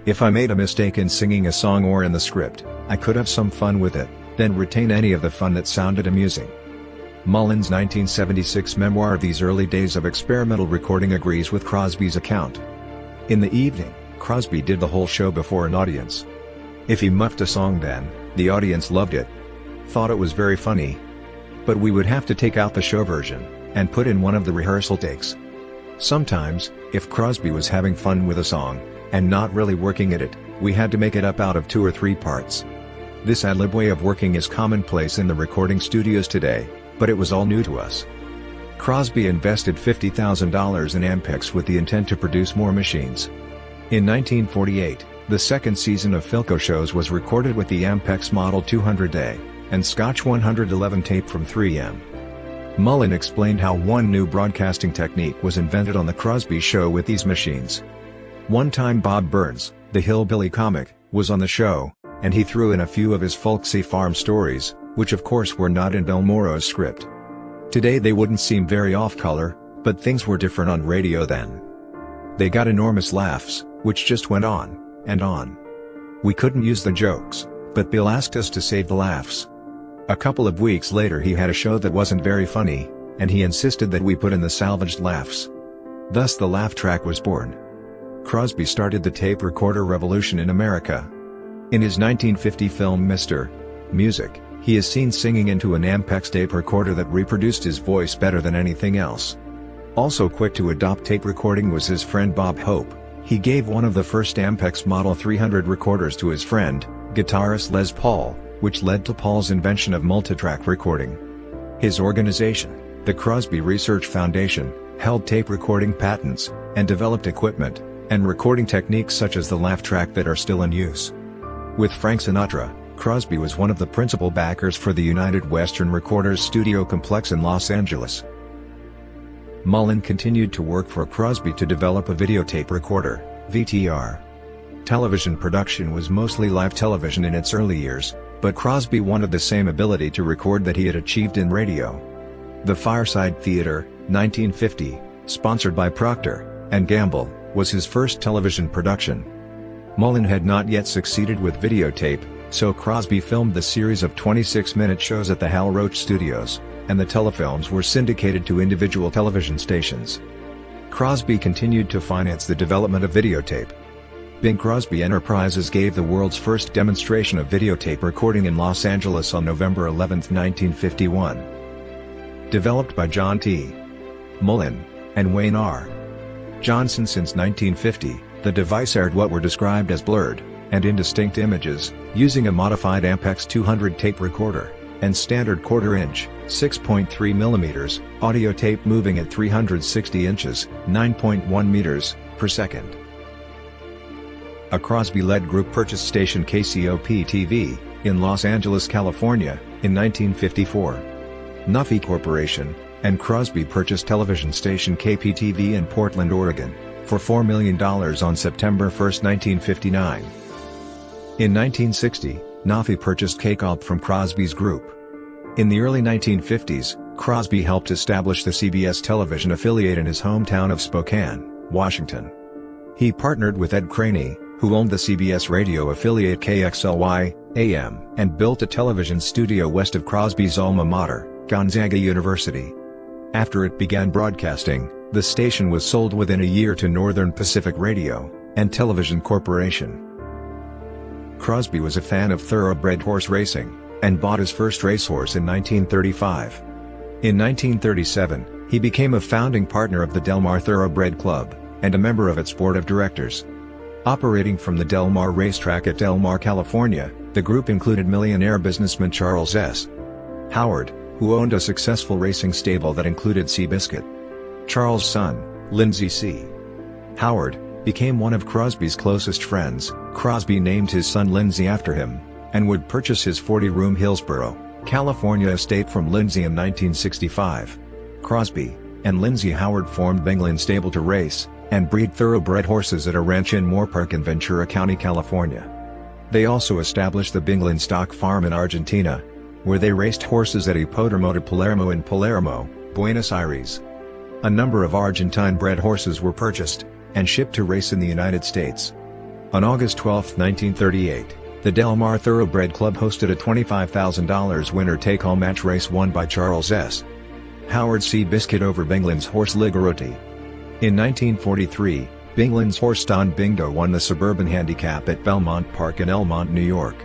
If I made a mistake in singing a song or in the script, I could have some fun with it, then retain any of the fun that sounded amusing." Mullen's 1976 memoir of these early days of experimental recording agrees with Crosby's account. In the evening, Crosby did the whole show before an audience. If he muffed a song then, the audience loved it. Thought it was very funny. But we would have to take out the show version, and put in one of the rehearsal takes. Sometimes, if Crosby was having fun with a song, and not really working at it, we had to make it up out of 2 or 3 parts. This ad-lib way of working is commonplace in the recording studios today, but it was all new to us. Crosby invested $50,000 in Ampex with the intent to produce more machines. In 1948, the second season of Philco shows was recorded with the Ampex Model 200A, and Scotch 111 tape from 3M. Mullen explained how one new broadcasting technique was invented on the Crosby Show with these machines. One time Bob Burns, the hillbilly comic, was on the show, and he threw in a few of his folksy farm stories, which of course were not in Bill Morrow's script. Today they wouldn't seem very off-color, but things were different on radio then. They got enormous laughs, which just went on, and on. We couldn't use the jokes, but Bill asked us to save the laughs. A couple of weeks later he had a show that wasn't very funny, and he insisted that we put in the salvaged laughs. Thus the laugh track was born. Crosby started the tape recorder revolution in America. In his 1950 film Mr. Music, he is seen singing into an Ampex tape recorder that reproduced his voice better than anything else. Also quick to adopt tape recording was his friend Bob Hope. He gave one of the first Ampex Model 300 recorders to his friend, guitarist Les Paul, which led to Paul's invention of multitrack recording. His organization, the Crosby Research Foundation, held tape recording patents, and developed equipment and recording techniques such as the laugh track that are still in use. With Frank Sinatra, Crosby was one of the principal backers for the United Western Recorders studio complex in Los Angeles. Mullen continued to work for Crosby to develop a videotape recorder, VTR. Television production was mostly live television in its early years, but Crosby wanted the same ability to record that he had achieved in radio. The Fireside Theater, 1950, sponsored by Procter & Gamble, was his first television production. Mullen had not yet succeeded with videotape, so Crosby filmed the series of 26-minute shows at the Hal Roach Studios, and the telefilms were syndicated to individual television stations. Crosby continued to finance the development of videotape. Bing Crosby Enterprises gave the world's first demonstration of videotape recording in Los Angeles on November 11, 1951. Developed by John T. Mullen and Wayne R. Johnson since 1950, the device aired what were described as blurred and indistinct images, using a modified Ampex 200 tape recorder, and standard quarter-inch, 6.3mm, audio tape moving at 360 inches, 9.1 meters, per second. A Crosby-led group purchased station KCOP-TV, in Los Angeles, California, in 1954. Nuffy Corporation and Crosby purchased television station KPTV in Portland, Oregon, for $4 million on September 1, 1959. In 1960, Nuffy purchased KCOP from Crosby's group. In the early 1950s, Crosby helped establish the CBS television affiliate in his hometown of Spokane, Washington. He partnered with Ed Craney, who owned the CBS radio affiliate KXLY AM and built a television studio west of Crosby's alma mater, Gonzaga University. After it began broadcasting, the station was sold within a year to Northern Pacific Radio and Television Corporation. Crosby was a fan of thoroughbred horse racing, and bought his first racehorse in 1935. In 1937, he became a founding partner of the Del Mar Thoroughbred Club, and a member of its board of directors. Operating from the Del Mar racetrack at Del Mar, California, the group included millionaire businessman Charles S. Howard, who owned a successful racing stable that included Seabiscuit. Charles' son, Lindsay C. Howard, became one of Crosby's closest friends. Crosby named his son Lindsay after him, and would purchase his 40-room Hillsborough, California estate from Lindsay in 1965. Crosby and Lindsay Howard formed Bingland Stable to race and breed thoroughbred horses at a ranch in Moore Park in Ventura County, California. They also established the Bingland Stock Farm in Argentina, where they raced horses at Hipódromo de Palermo in Palermo, Buenos Aires. A number of Argentine-bred horses were purchased and shipped to race in the United States. On August 12, 1938, the Del Mar Thoroughbred Club hosted a $25,000 winner-take-all match race won by Charles S. Howard Seabiscuit over Bingland's horse Ligarotti. In 1943, Bingland's horse Don Bingo won the Suburban Handicap at Belmont Park in Elmont, New York.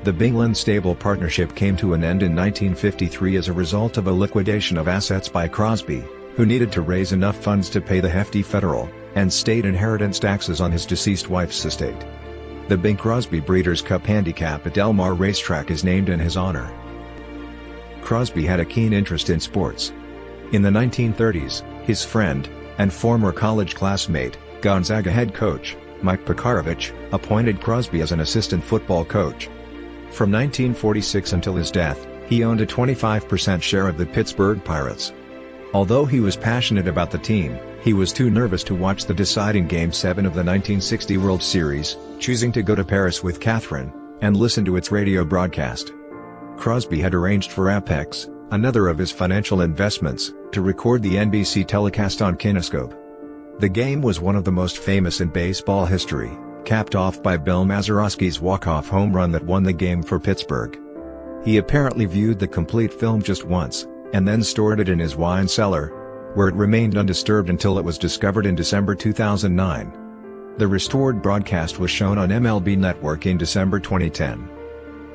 The Bingland Stable partnership came to an end in 1953 as a result of a liquidation of assets by Crosby, who needed to raise enough funds to pay the hefty federal and state inheritance taxes on his deceased wife's estate. The Bing Crosby Breeders' Cup Handicap at Del Mar Racetrack is named in his honor. Crosby had a keen interest in sports. In the 1930s, his friend and former college classmate, Gonzaga head coach, Mike Pekarovich, appointed Crosby as an assistant football coach. From 1946 until his death, he owned a 25% share of the Pittsburgh Pirates. Although he was passionate about the team, he was too nervous to watch the deciding Game 7 of the 1960 World Series, choosing to go to Paris with Catherine and listen to its radio broadcast. Crosby had arranged for Apex, another of his financial investments, to record the NBC telecast on Kinescope. The game was one of the most famous in baseball history, capped off by Bill Mazeroski's walk-off home run that won the game for Pittsburgh. He apparently viewed the complete film just once, and then stored it in his wine cellar, where it remained undisturbed until it was discovered in December 2009. The restored broadcast was shown on MLB Network in December 2010.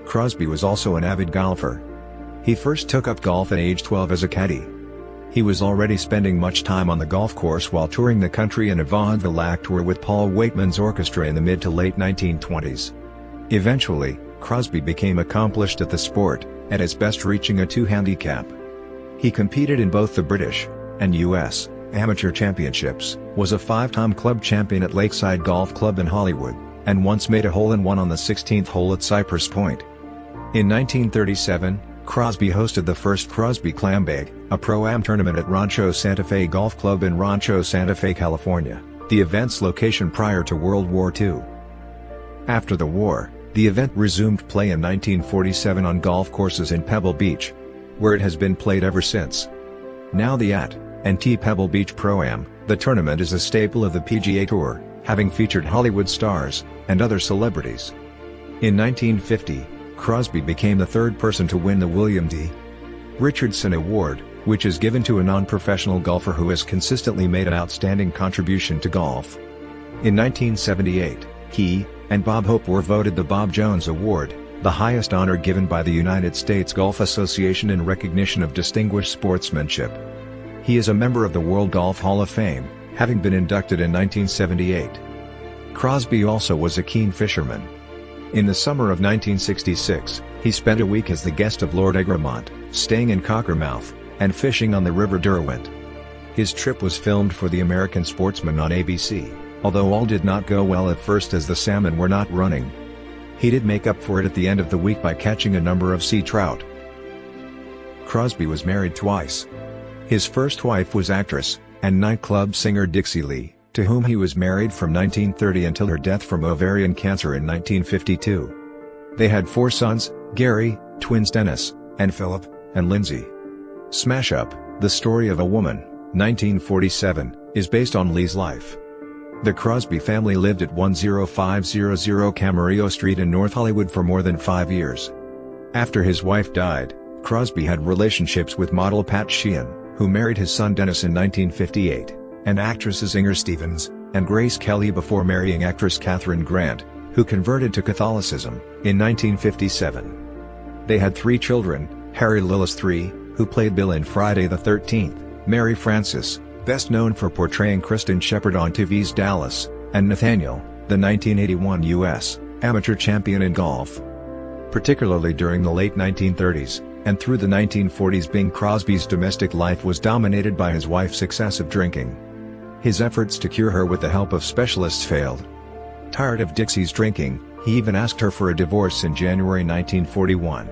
Crosby was also an avid golfer. He first took up golf at age 12 as a caddy. He was already spending much time on the golf course while touring the country in a vaudeville act tour with Paul Waitman's orchestra in the mid to late 1920s. Eventually, Crosby became accomplished at the sport, at his best reaching a 2 handicap. He competed in both the British and U.S. amateur championships, was a 5-time club champion at Lakeside Golf Club in Hollywood, and once made a hole-in-one on the 16th hole at Cypress Point. In 1937, Crosby hosted the first Crosby Clambake, a Pro-Am tournament at Rancho Santa Fe Golf Club in Rancho Santa Fe, California, the event's location prior to World War II. After the war, the event resumed play in 1947 on golf courses in Pebble Beach, where it has been played ever since. Now the at&T Pebble Beach Pro-Am, the tournament is a staple of the PGA Tour, having featured Hollywood stars and other celebrities. In 1950, Crosby became the third person to win the William D. Richardson Award, which is given to a non-professional golfer who has consistently made an outstanding contribution to golf. In 1978, he and Bob Hope were voted the Bob Jones Award, the highest honor given by the United States Golf Association in recognition of distinguished sportsmanship. He is a member of the World Golf Hall of Fame, having been inducted in 1978. Crosby also was a keen fisherman. In the summer of 1966, he spent a week as the guest of Lord Egremont, staying in Cockermouth, and fishing on the River Derwent. His trip was filmed for the American Sportsman on ABC, although all did not go well at first as the salmon were not running. He did make up for it at the end of the week by catching a number of sea trout. Crosby was married twice. His first wife was actress and nightclub singer Dixie Lee, to whom he was married from 1930 until her death from ovarian cancer in 1952. They had 4 sons, Gary, twins Dennis, and Philip, and Lindsay. Smash Up, The Story of a Woman, 1947, is based on Lee's life. The Crosby family lived at 10500 Camarillo Street in North Hollywood for more than 5 years. After his wife died, Crosby had relationships with model Pat Sheehan, who married his son Dennis in 1958, and actresses Inger Stevens and Grace Kelly before marrying actress Katharine Grant, who converted to Catholicism in 1957. They had 3 children: Harry Lillis III, who played Bill in Friday the 13th, Mary Frances, best known for portraying Kristen Shepherd on TV's Dallas, and Nathaniel, the 1981 U.S. amateur champion in golf. Particularly during the late 1930s, and through the 1940s, Bing Crosby's domestic life was dominated by his wife's excessive drinking. His efforts to cure her with the help of specialists failed. Tired of Dixie's drinking, he even asked her for a divorce in January 1941.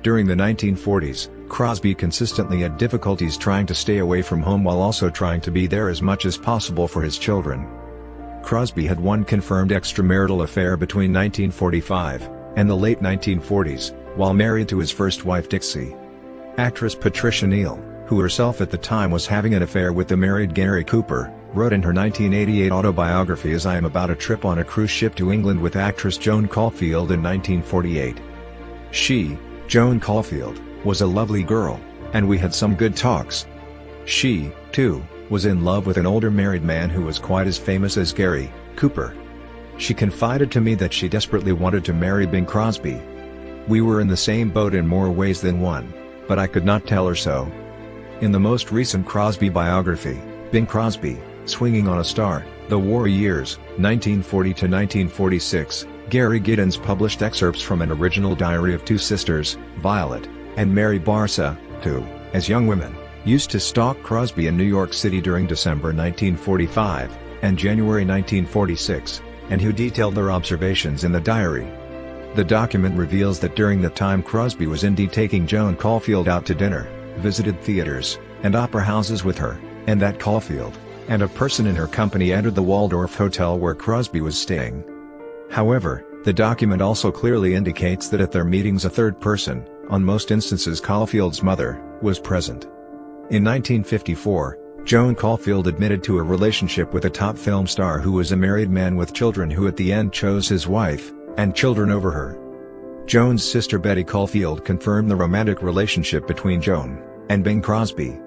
During the 1940s, Crosby consistently had difficulties trying to stay away from home while also trying to be there as much as possible for his children. Crosby had one confirmed extramarital affair between 1945 and the late 1940s, while married to his first wife Dixie. Actress Patricia Neal, who herself at the time was having an affair with the married Gary Cooper, wrote in her 1988 autobiography As I Am about a trip on a cruise ship to England with actress Joan Caulfield in 1948. She, Joan Caulfield, was a lovely girl, and we had some good talks. She, too, was in love with an older married man who was quite as famous as Gary Cooper. She confided to me that she desperately wanted to marry Bing Crosby. We were in the same boat in more ways than one, but I could not tell her so. In the most recent Crosby biography, Bing Crosby, Swinging on a Star, The War Years, 1940 to 1946, Gary Giddens published excerpts from an original diary of 2 sisters, Violet and Mary Barca, who, as young women, used to stalk Crosby in New York City during December 1945 and January 1946, and who detailed their observations in the diary. The document reveals that during the time Crosby was indeed taking Joan Caulfield out to dinner, visited theaters and opera houses with her, and that Caulfield and a person in her company entered the Waldorf Hotel where Crosby was staying. However, the document also clearly indicates that at their meetings a third person, on most instances Caulfield's mother, was present. In 1954, Joan Caulfield admitted to a relationship with a top film star who was a married man with children who at the end chose his wife and children over her. Joan's sister Betty Caulfield confirmed the romantic relationship between Joan and Bing Crosby.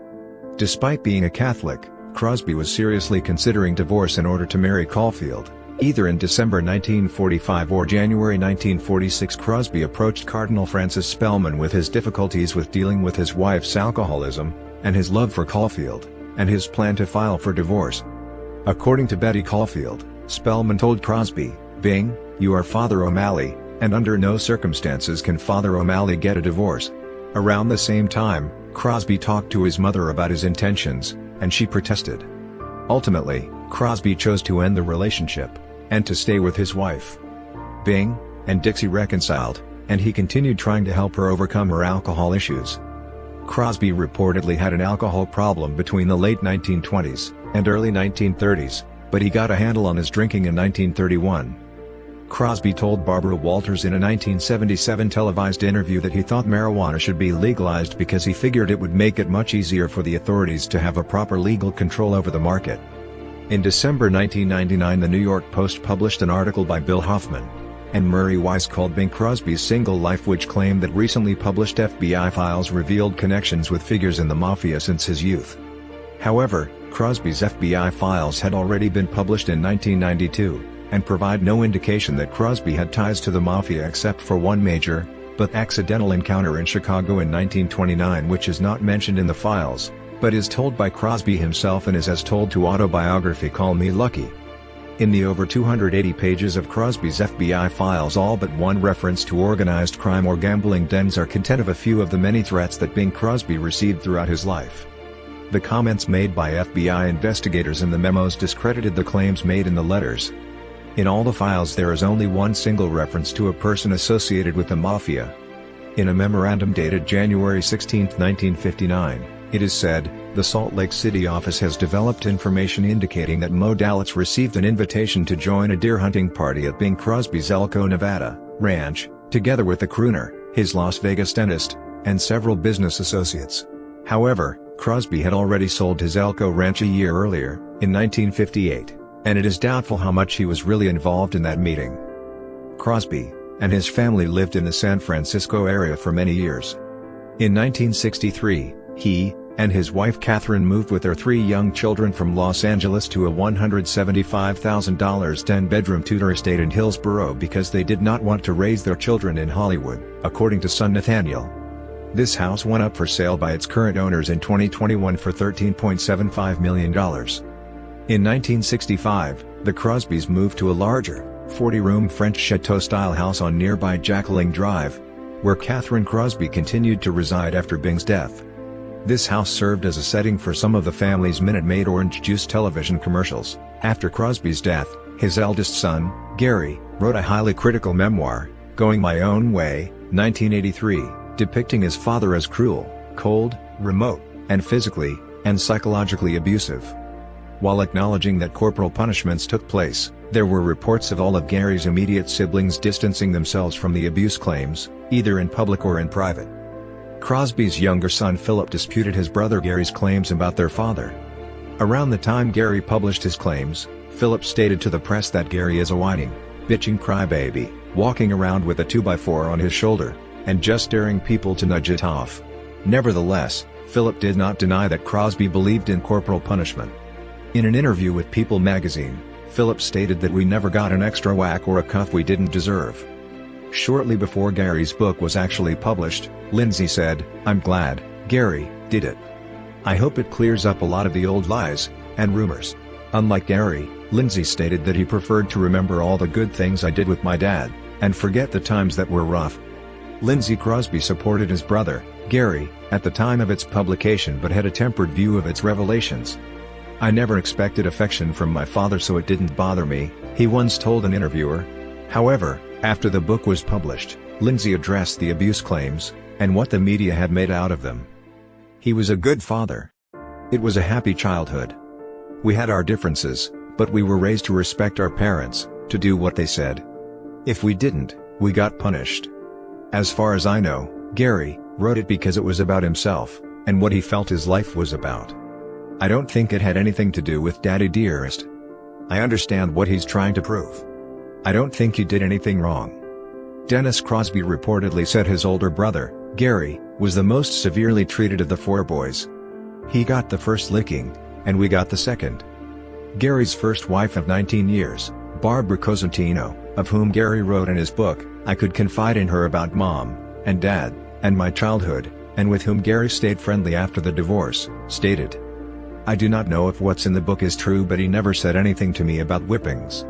Despite being a Catholic, Crosby was seriously considering divorce in order to marry Caulfield. Either in December 1945 or January 1946, Crosby approached Cardinal Francis Spellman with his difficulties with dealing with his wife's alcoholism, and his love for Caulfield, and his plan to file for divorce. According to Betty Caulfield, Spellman told Crosby, "Bing, you are Father O'Malley, and under no circumstances can Father O'Malley get a divorce." Around the same time, Crosby talked to his mother about his intentions, and she protested. Ultimately, Crosby chose to end the relationship and to stay with his wife. Bing and Dixie reconciled, and he continued trying to help her overcome her alcohol issues. Crosby reportedly had an alcohol problem between the late 1920s and early 1930s, but he got a handle on his drinking in 1931. Crosby told Barbara Walters in a 1977 televised interview that he thought marijuana should be legalized because he figured it would make it much easier for the authorities to have a proper legal control over the market. In December 1999, the New York Post published an article by Bill Hoffman and Murray Weiss called Bing Crosby's Single Life, which claimed that recently published FBI files revealed connections with figures in the mafia since his youth. However, Crosby's FBI files had already been published in 1992, and provide no indication that Crosby had ties to the mafia except for one major, but accidental encounter in Chicago in 1929, which is not mentioned in the files, but is told by Crosby himself and is as told to autobiography Call Me Lucky. In the over 280 pages of Crosby's FBI files, all but one reference to organized crime or gambling dens are content of a few of the many threats that Bing Crosby received throughout his life. The comments made by FBI investigators in the memos discredited the claims made in the letters. In all the files there is only one single reference to a person associated with the mafia. In a memorandum dated January 16, 1959, it is said, the Salt Lake City office has developed information indicating that Mo Dalitz received an invitation to join a deer hunting party at Bing Crosby's Elko, Nevada, ranch, together with the crooner, his Las Vegas dentist, and several business associates. However, Crosby had already sold his Elko ranch a year earlier, in 1958. and it is doubtful how much he was really involved in that meeting. Crosby and his family lived in the San Francisco area for many years. In 1963, he and his wife Catherine moved with their 3 young children from Los Angeles to a $175,000 10-bedroom Tudor estate in Hillsborough because they did not want to raise their children in Hollywood, according to son Nathaniel. This house went up for sale by its current owners in 2021 for $13.75 million. In 1965, the Crosbys moved to a larger, 40-room French chateau-style house on nearby Jacqueline Drive, where Catherine Crosby continued to reside after Bing's death. This house served as a setting for some of the family's Minute Maid orange juice television commercials. After Crosby's death, his eldest son, Gary, wrote a highly critical memoir, Going My Own Way, 1983, depicting his father as cruel, cold, remote, and physically and psychologically abusive. While acknowledging that corporal punishments took place, there were reports of all of Gary's immediate siblings distancing themselves from the abuse claims, either in public or in private. Crosby's younger son Philip disputed his brother Gary's claims about their father. Around the time Gary published his claims, Philip stated to the press that Gary is a whining, bitching crybaby, walking around with a 2x4 on his shoulder, and just daring people to nudge it off. Nevertheless, Philip did not deny that Crosby believed in corporal punishment. In an interview with People magazine, Philip stated that we never got an extra whack or a cuff we didn't deserve. Shortly before Gary's book was actually published, Lindsay said, "I'm glad Gary did it. I hope it clears up a lot of the old lies and rumors." Unlike Gary, Lindsay stated that he preferred to remember all the good things I did with my dad, and forget the times that were rough. Lindsay Crosby supported his brother, Gary, at the time of its publication but had a tempered view of its revelations. "I never expected affection from my father, so it didn't bother me," he once told an interviewer. However, after the book was published, Lindsay addressed the abuse claims, and what the media had made out of them. "He was a good father. It was a happy childhood. We had our differences, but we were raised to respect our parents, to do what they said. If we didn't, we got punished." As far as I know, Gary wrote it because it was about himself, and what he felt his life was about. I don't think it had anything to do with Daddy Dearest. I understand what he's trying to prove. I don't think he did anything wrong. Dennis Crosby reportedly said his older brother, Gary, was the most severely treated of the 4 boys. "He got the first licking, and we got the second." Gary's first wife of 19 years, Barbara Cosentino, of whom Gary wrote in his book, "I could confide in her about Mom and Dad and my childhood," and with whom Gary stayed friendly after the divorce, stated, "I do not know if what's in the book is true, but he never said anything to me about whippings.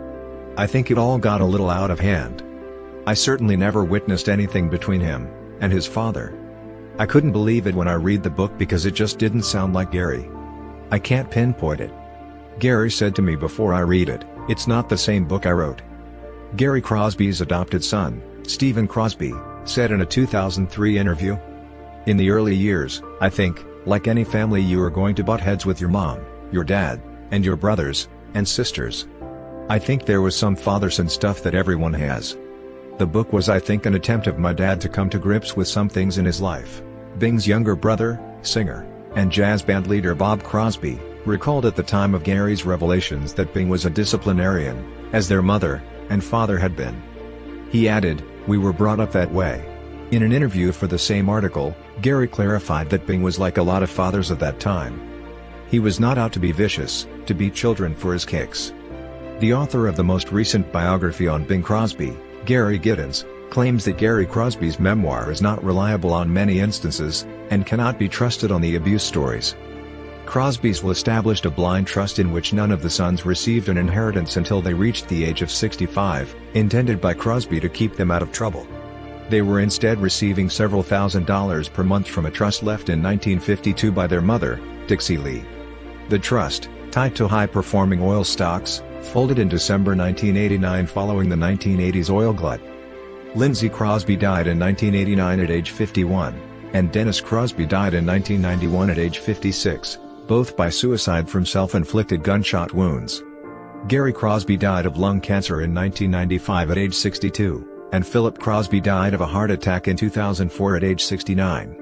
I think it all got a little out of hand. I certainly never witnessed anything between him and his father. I couldn't believe it when I read the book because it just didn't sound like Gary. I can't pinpoint it. Gary said to me before I read it, 'It's not the same book I wrote.'" Gary Crosby's adopted son, Stephen Crosby, said in a 2003 interview, "In the early years, I think, like any family, you are going to butt heads with your mom, your dad, and your brothers and sisters. I think there was some father-son stuff that everyone has. The book was, I think, an attempt of my dad to come to grips with some things in his life." Bing's younger brother, singer, and jazz band leader Bob Crosby, recalled at the time of Gary's revelations that Bing was a disciplinarian, as their mother and father had been. He added, "We were brought up that way." In an interview for the same article, Gary clarified that Bing was like a lot of fathers of that time. He was not out to be vicious, to beat children for his kicks. The author of the most recent biography on Bing Crosby, Gary Giddens, claims that Gary Crosby's memoir is not reliable on many instances, and cannot be trusted on the abuse stories. Crosby's will established a blind trust in which none of the sons received an inheritance until they reached the age of 65, intended by Crosby to keep them out of trouble. They were instead receiving several $1,000s per month from a trust left in 1952 by their mother, Dixie Lee. The trust, tied to high-performing oil stocks, folded in December 1989 following the 1980s oil glut. Lindsay Crosby died in 1989 at age 51, and Dennis Crosby died in 1991 at age 56, both by suicide from self-inflicted gunshot wounds. Gary Crosby died of lung cancer in 1995 at age 62, and Philip Crosby died of a heart attack in 2004 at age 69.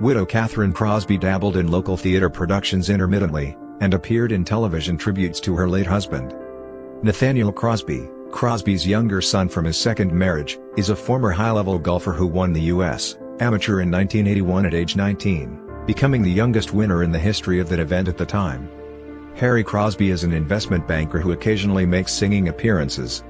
Widow Catherine Crosby dabbled in local theater productions intermittently, and appeared in television tributes to her late husband. Nathaniel Crosby, Crosby's younger son from his second marriage, is a former high-level golfer who won the U.S. Amateur in 1981 at age 19, becoming the youngest winner in the history of that event at the time. Harry Crosby is an investment banker who occasionally makes singing appearances.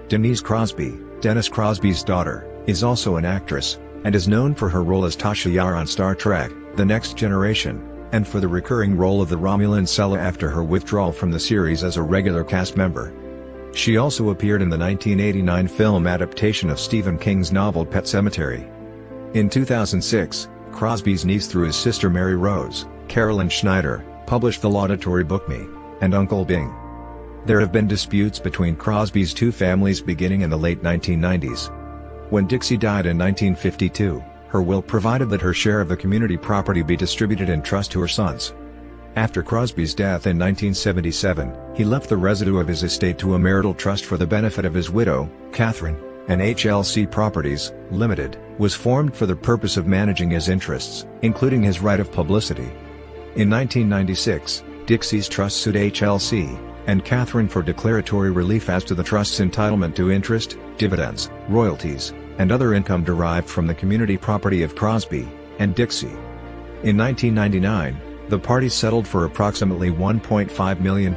Denise Crosby, Dennis Crosby's daughter, is also an actress, and is known for her role as Tasha Yar on Star Trek: The Next Generation, and for the recurring role of the Romulan Sela after her withdrawal from the series as a regular cast member. She also appeared in the 1989 film adaptation of Stephen King's novel Pet Sematary. In 2006, Crosby's niece through his sister Mary Rose, Carolyn Schneider, published the laudatory book Me and Uncle Bing. There have been disputes between Crosby's two families beginning in the late 1990s. When Dixie died in 1952, her will provided that her share of the community property be distributed in trust to her sons. After Crosby's death in 1977, he left the residue of his estate to a marital trust for the benefit of his widow, Catherine, and HLC Properties, Limited, was formed for the purpose of managing his interests, including his right of publicity. In 1996, Dixie's trust sued HLC and Catherine for declaratory relief as to the trust's entitlement to interest, dividends, royalties, and other income derived from the community property of Crosby and Dixie. In 1999, the parties settled for approximately $1.5 million,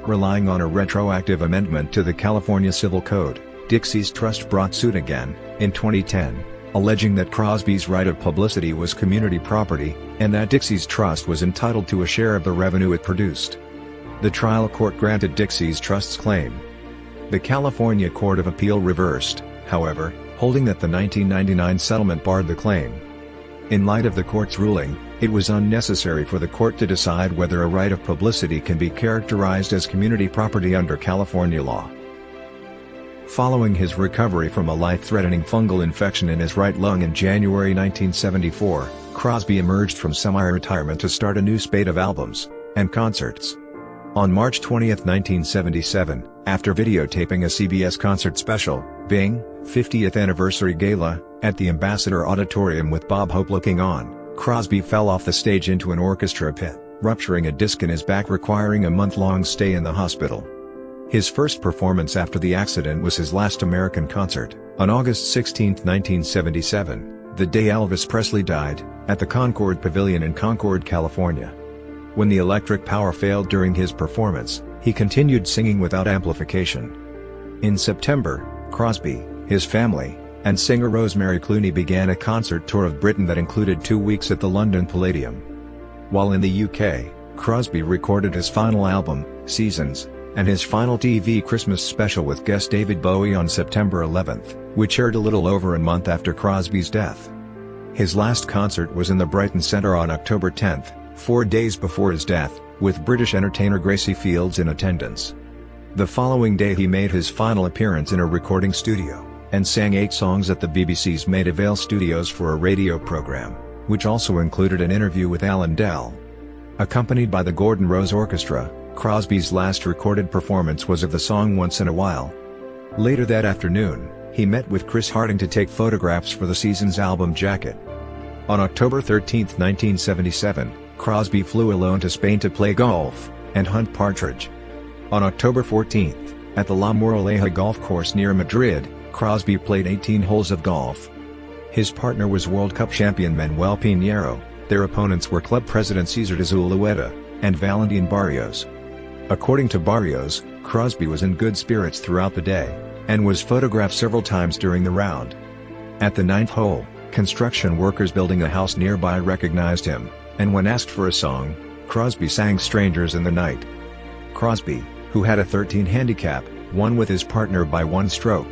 relying on a retroactive amendment to the California Civil Code. Dixie's trust brought suit again, in 2010, alleging that Crosby's right of publicity was community property, and that Dixie's trust was entitled to a share of the revenue it produced. The trial court granted Dixie's trust's claim. The California Court of Appeal reversed, however, holding that the 1999 settlement barred the claim. In light of the court's ruling, it was unnecessary for the court to decide whether a right of publicity can be characterized as community property under California law. Following his recovery from a life-threatening fungal infection in his right lung in January 1974, Crosby emerged from semi-retirement to start a new spate of albums and concerts. On March 20, 1977, after videotaping a CBS concert special, Bing, 50th Anniversary Gala, at the Ambassador Auditorium with Bob Hope looking on, Crosby fell off the stage into an orchestra pit, rupturing a disc in his back, requiring a month-long stay in the hospital. His first performance after the accident was his last American concert, on August 16, 1977, the day Elvis Presley died, at the Concord Pavilion in Concord, California. When the electric power failed during his performance, he continued singing without amplification. In September, Crosby, his family, and singer Rosemary Clooney began a concert tour of Britain that included 2 weeks at the London Palladium. While in the UK, Crosby recorded his final album, Seasons, and his final TV Christmas special with guest David Bowie on September 11, which aired a little over a month after Crosby's death. His last concert was in the Brighton Centre on October 10, 4 days before his death, with British entertainer Gracie Fields in attendance. The following day he made his final appearance in a recording studio, and sang 8 songs at the BBC's Maida Vale studios for a radio program, which also included an interview with Alan Dell. Accompanied by the Gordon Rose Orchestra, Crosby's last recorded performance was of the song Once in a While. Later that afternoon, he met with Chris Harding to take photographs for the Seasons album jacket. On October 13, 1977, Crosby flew alone to Spain to play golf and hunt partridge. On October 14, at the La Moraleja golf course near Madrid, Crosby played 18 holes of golf. His partner was World Cup champion Manuel Pinheiro, their opponents were club president Cesar de Zulueta, and Valentin Barrios. According to Barrios, Crosby was in good spirits throughout the day, and was photographed several times during the round. At the 9th hole, construction workers building a house nearby recognized him, and when asked for a song, Crosby sang Strangers in the Night. Crosby, who had a 13 handicap, won with his partner by 1 stroke.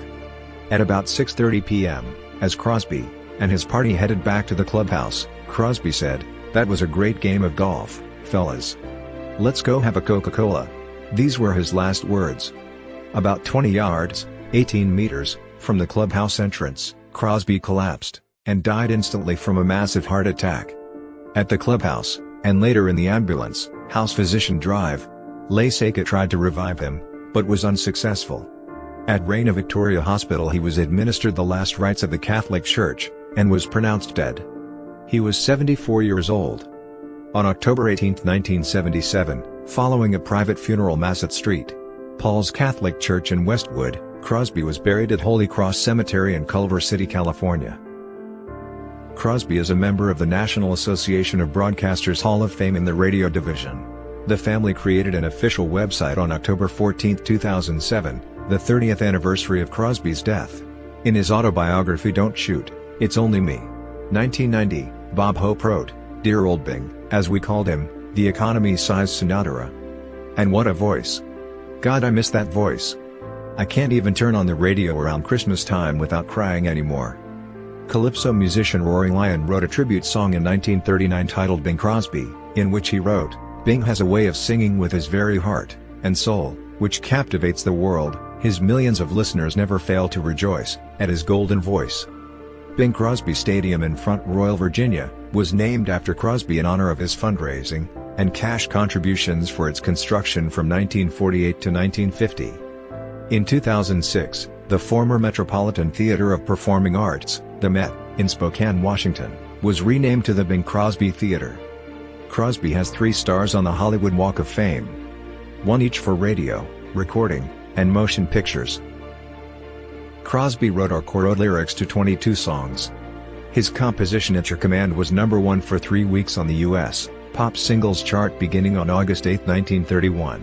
At about 6:30 p.m., as Crosby and his party headed back to the clubhouse, Crosby said, "That was a great game of golf, fellas. Let's go have a Coca-Cola." These were his last words. About 20 yards, 18 meters, from the clubhouse entrance, Crosby collapsed, and died instantly from a massive heart attack. At the clubhouse, and later in the ambulance, House Physician Drive, Laseka tried to revive him, but was unsuccessful. At Reina Victoria Hospital he was administered the last rites of the Catholic Church, and was pronounced dead. He was 74 years old. On October 18, 1977, following a private funeral mass at St. Paul's Catholic Church in Westwood, Crosby was buried at Holy Cross Cemetery in Culver City, California. Crosby is a member of the National Association of Broadcasters Hall of Fame in the radio division. The family created an official website on October 14, 2007, the 30th anniversary of Crosby's death. In his autobiography Don't Shoot, It's Only Me, 1990, Bob Hope wrote, "Dear old Bing, as we called him, the economy-sized Sinatra. And what a voice. God, I miss that voice. I can't even turn on the radio around Christmas time without crying anymore." Calypso musician Roaring Lion wrote a tribute song in 1939 titled Bing Crosby, in which he wrote, "Bing has a way of singing with his very heart and soul, which captivates the world. His millions of listeners never fail to rejoice at his golden voice." Bing Crosby Stadium in Front Royal, Virginia, was named after Crosby in honor of his fundraising and cash contributions for its construction from 1948 to 1950. In 2006, the former Metropolitan Theater of Performing Arts, the Met, in Spokane, Washington, was renamed to the Bing Crosby Theater. Crosby has 3 stars on the Hollywood Walk of Fame, 1 each for radio, recording, and motion pictures. Crosby wrote or co-wrote lyrics to 22 songs. His composition At Your Command was #1 for 3 weeks on the U.S. Pop Singles chart beginning on August 8, 1931.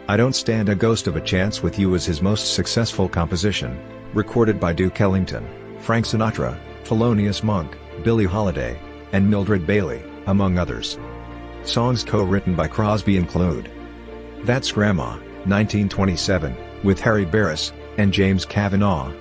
I Don't Stand a Ghost of a Chance with You is his most successful composition, recorded by Duke Ellington, Frank Sinatra, Thelonious Monk, Billie Holiday, and Mildred Bailey, among others. Songs co-written by Crosby include That's Grandma, 1927, with Harry Barris and James Cavanaugh.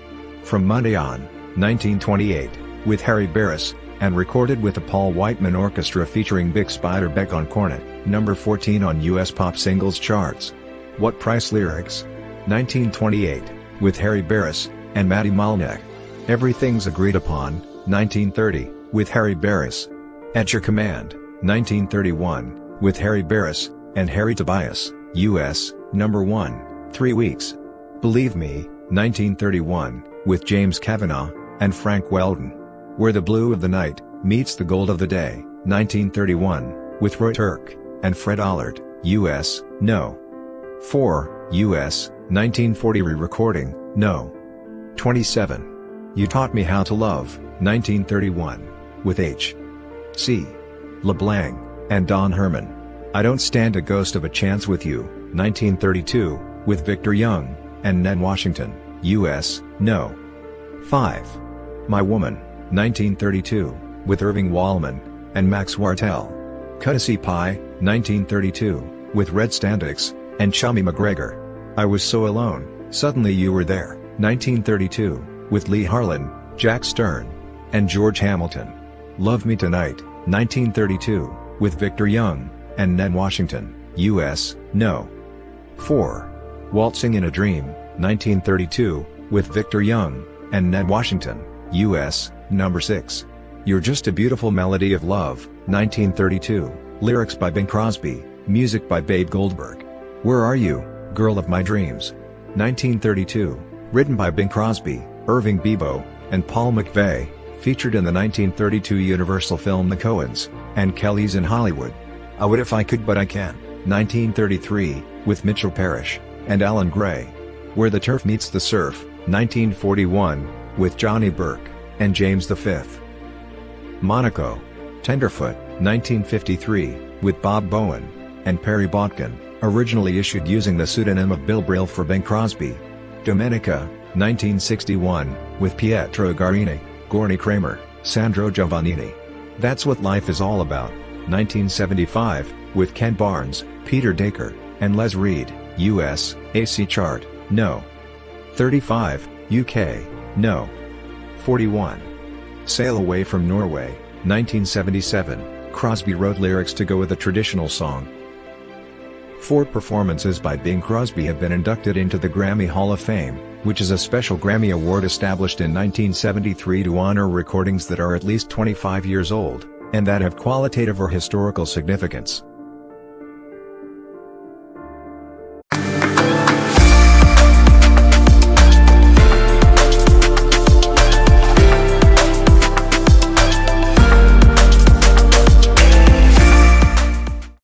From Monday On, 1928, with Harry Barris, and recorded with the Paul Whiteman Orchestra featuring Big Spider Beck on cornet, number 14 on U.S. Pop Singles charts. What Price lyrics? 1928, with Harry Barris and Matty Malneck. Everything's Agreed Upon, 1930, with Harry Barris. At Your Command, 1931, with Harry Barris and Harry Tobias, U.S., #1, 3 weeks. Believe Me, 1931, with James Cavanaugh and Frank Weldon. Where the Blue of the Night Meets the Gold of the Day, 1931, with Roy Turk and Fred Allard, U.S., No. 4, U.S., 1940 re-recording, No. 27. You Taught Me How to Love, 1931, with H.C. LeBlanc and Don Herman. I Don't Stand a Ghost of a Chance with You, 1932, with Victor Young and Ned Washington, U.S., No. 5. My Woman, 1932, with Irving Wallman and Max Wartell. Courtesy Pie, 1932, with Red Standix and Chummy McGregor. I Was So Alone, Suddenly You Were There, 1932, with Lee Harlan, Jack Stern, and George Hamilton. Love Me Tonight, 1932, with Victor Young and Ned Washington, U.S., No. 4. Waltzing in a Dream, 1932, with Victor Young and Ned Washington, U.S., number 6. You're Just a Beautiful Melody of Love, 1932, lyrics by Bing Crosby, music by Babe Goldberg. Where Are You, Girl of My Dreams, 1932, written by Bing Crosby, Irving Bebo, and Paul McVeigh, featured in the 1932 Universal film The Coens and Kellys in Hollywood. I Would If I Could But I Can't, 1933, with Mitchell Parrish and Alan Gray. Where the Turf Meets the Surf, 1941, with Johnny Burke and James V. Monaco. Tenderfoot, 1953, with Bob Bowen and Perry Botkin, originally issued using the pseudonym of Bill Brill for Bing Crosby. Domenica, 1961, with Pietro Garini, Gorny Kramer, Sandro Giovannini. That's What Life Is All About, 1975, with Ken Barnes, Peter Dacre, and Les Reed, U.S., AC chart, No. 35, UK, No. 41. Sail Away from Norway, 1977, Crosby wrote lyrics to go with the traditional song. 4 performances by Bing Crosby have been inducted into the Grammy Hall of Fame, which is a special Grammy award established in 1973 to honor recordings that are at least 25 years old, and that have qualitative or historical significance.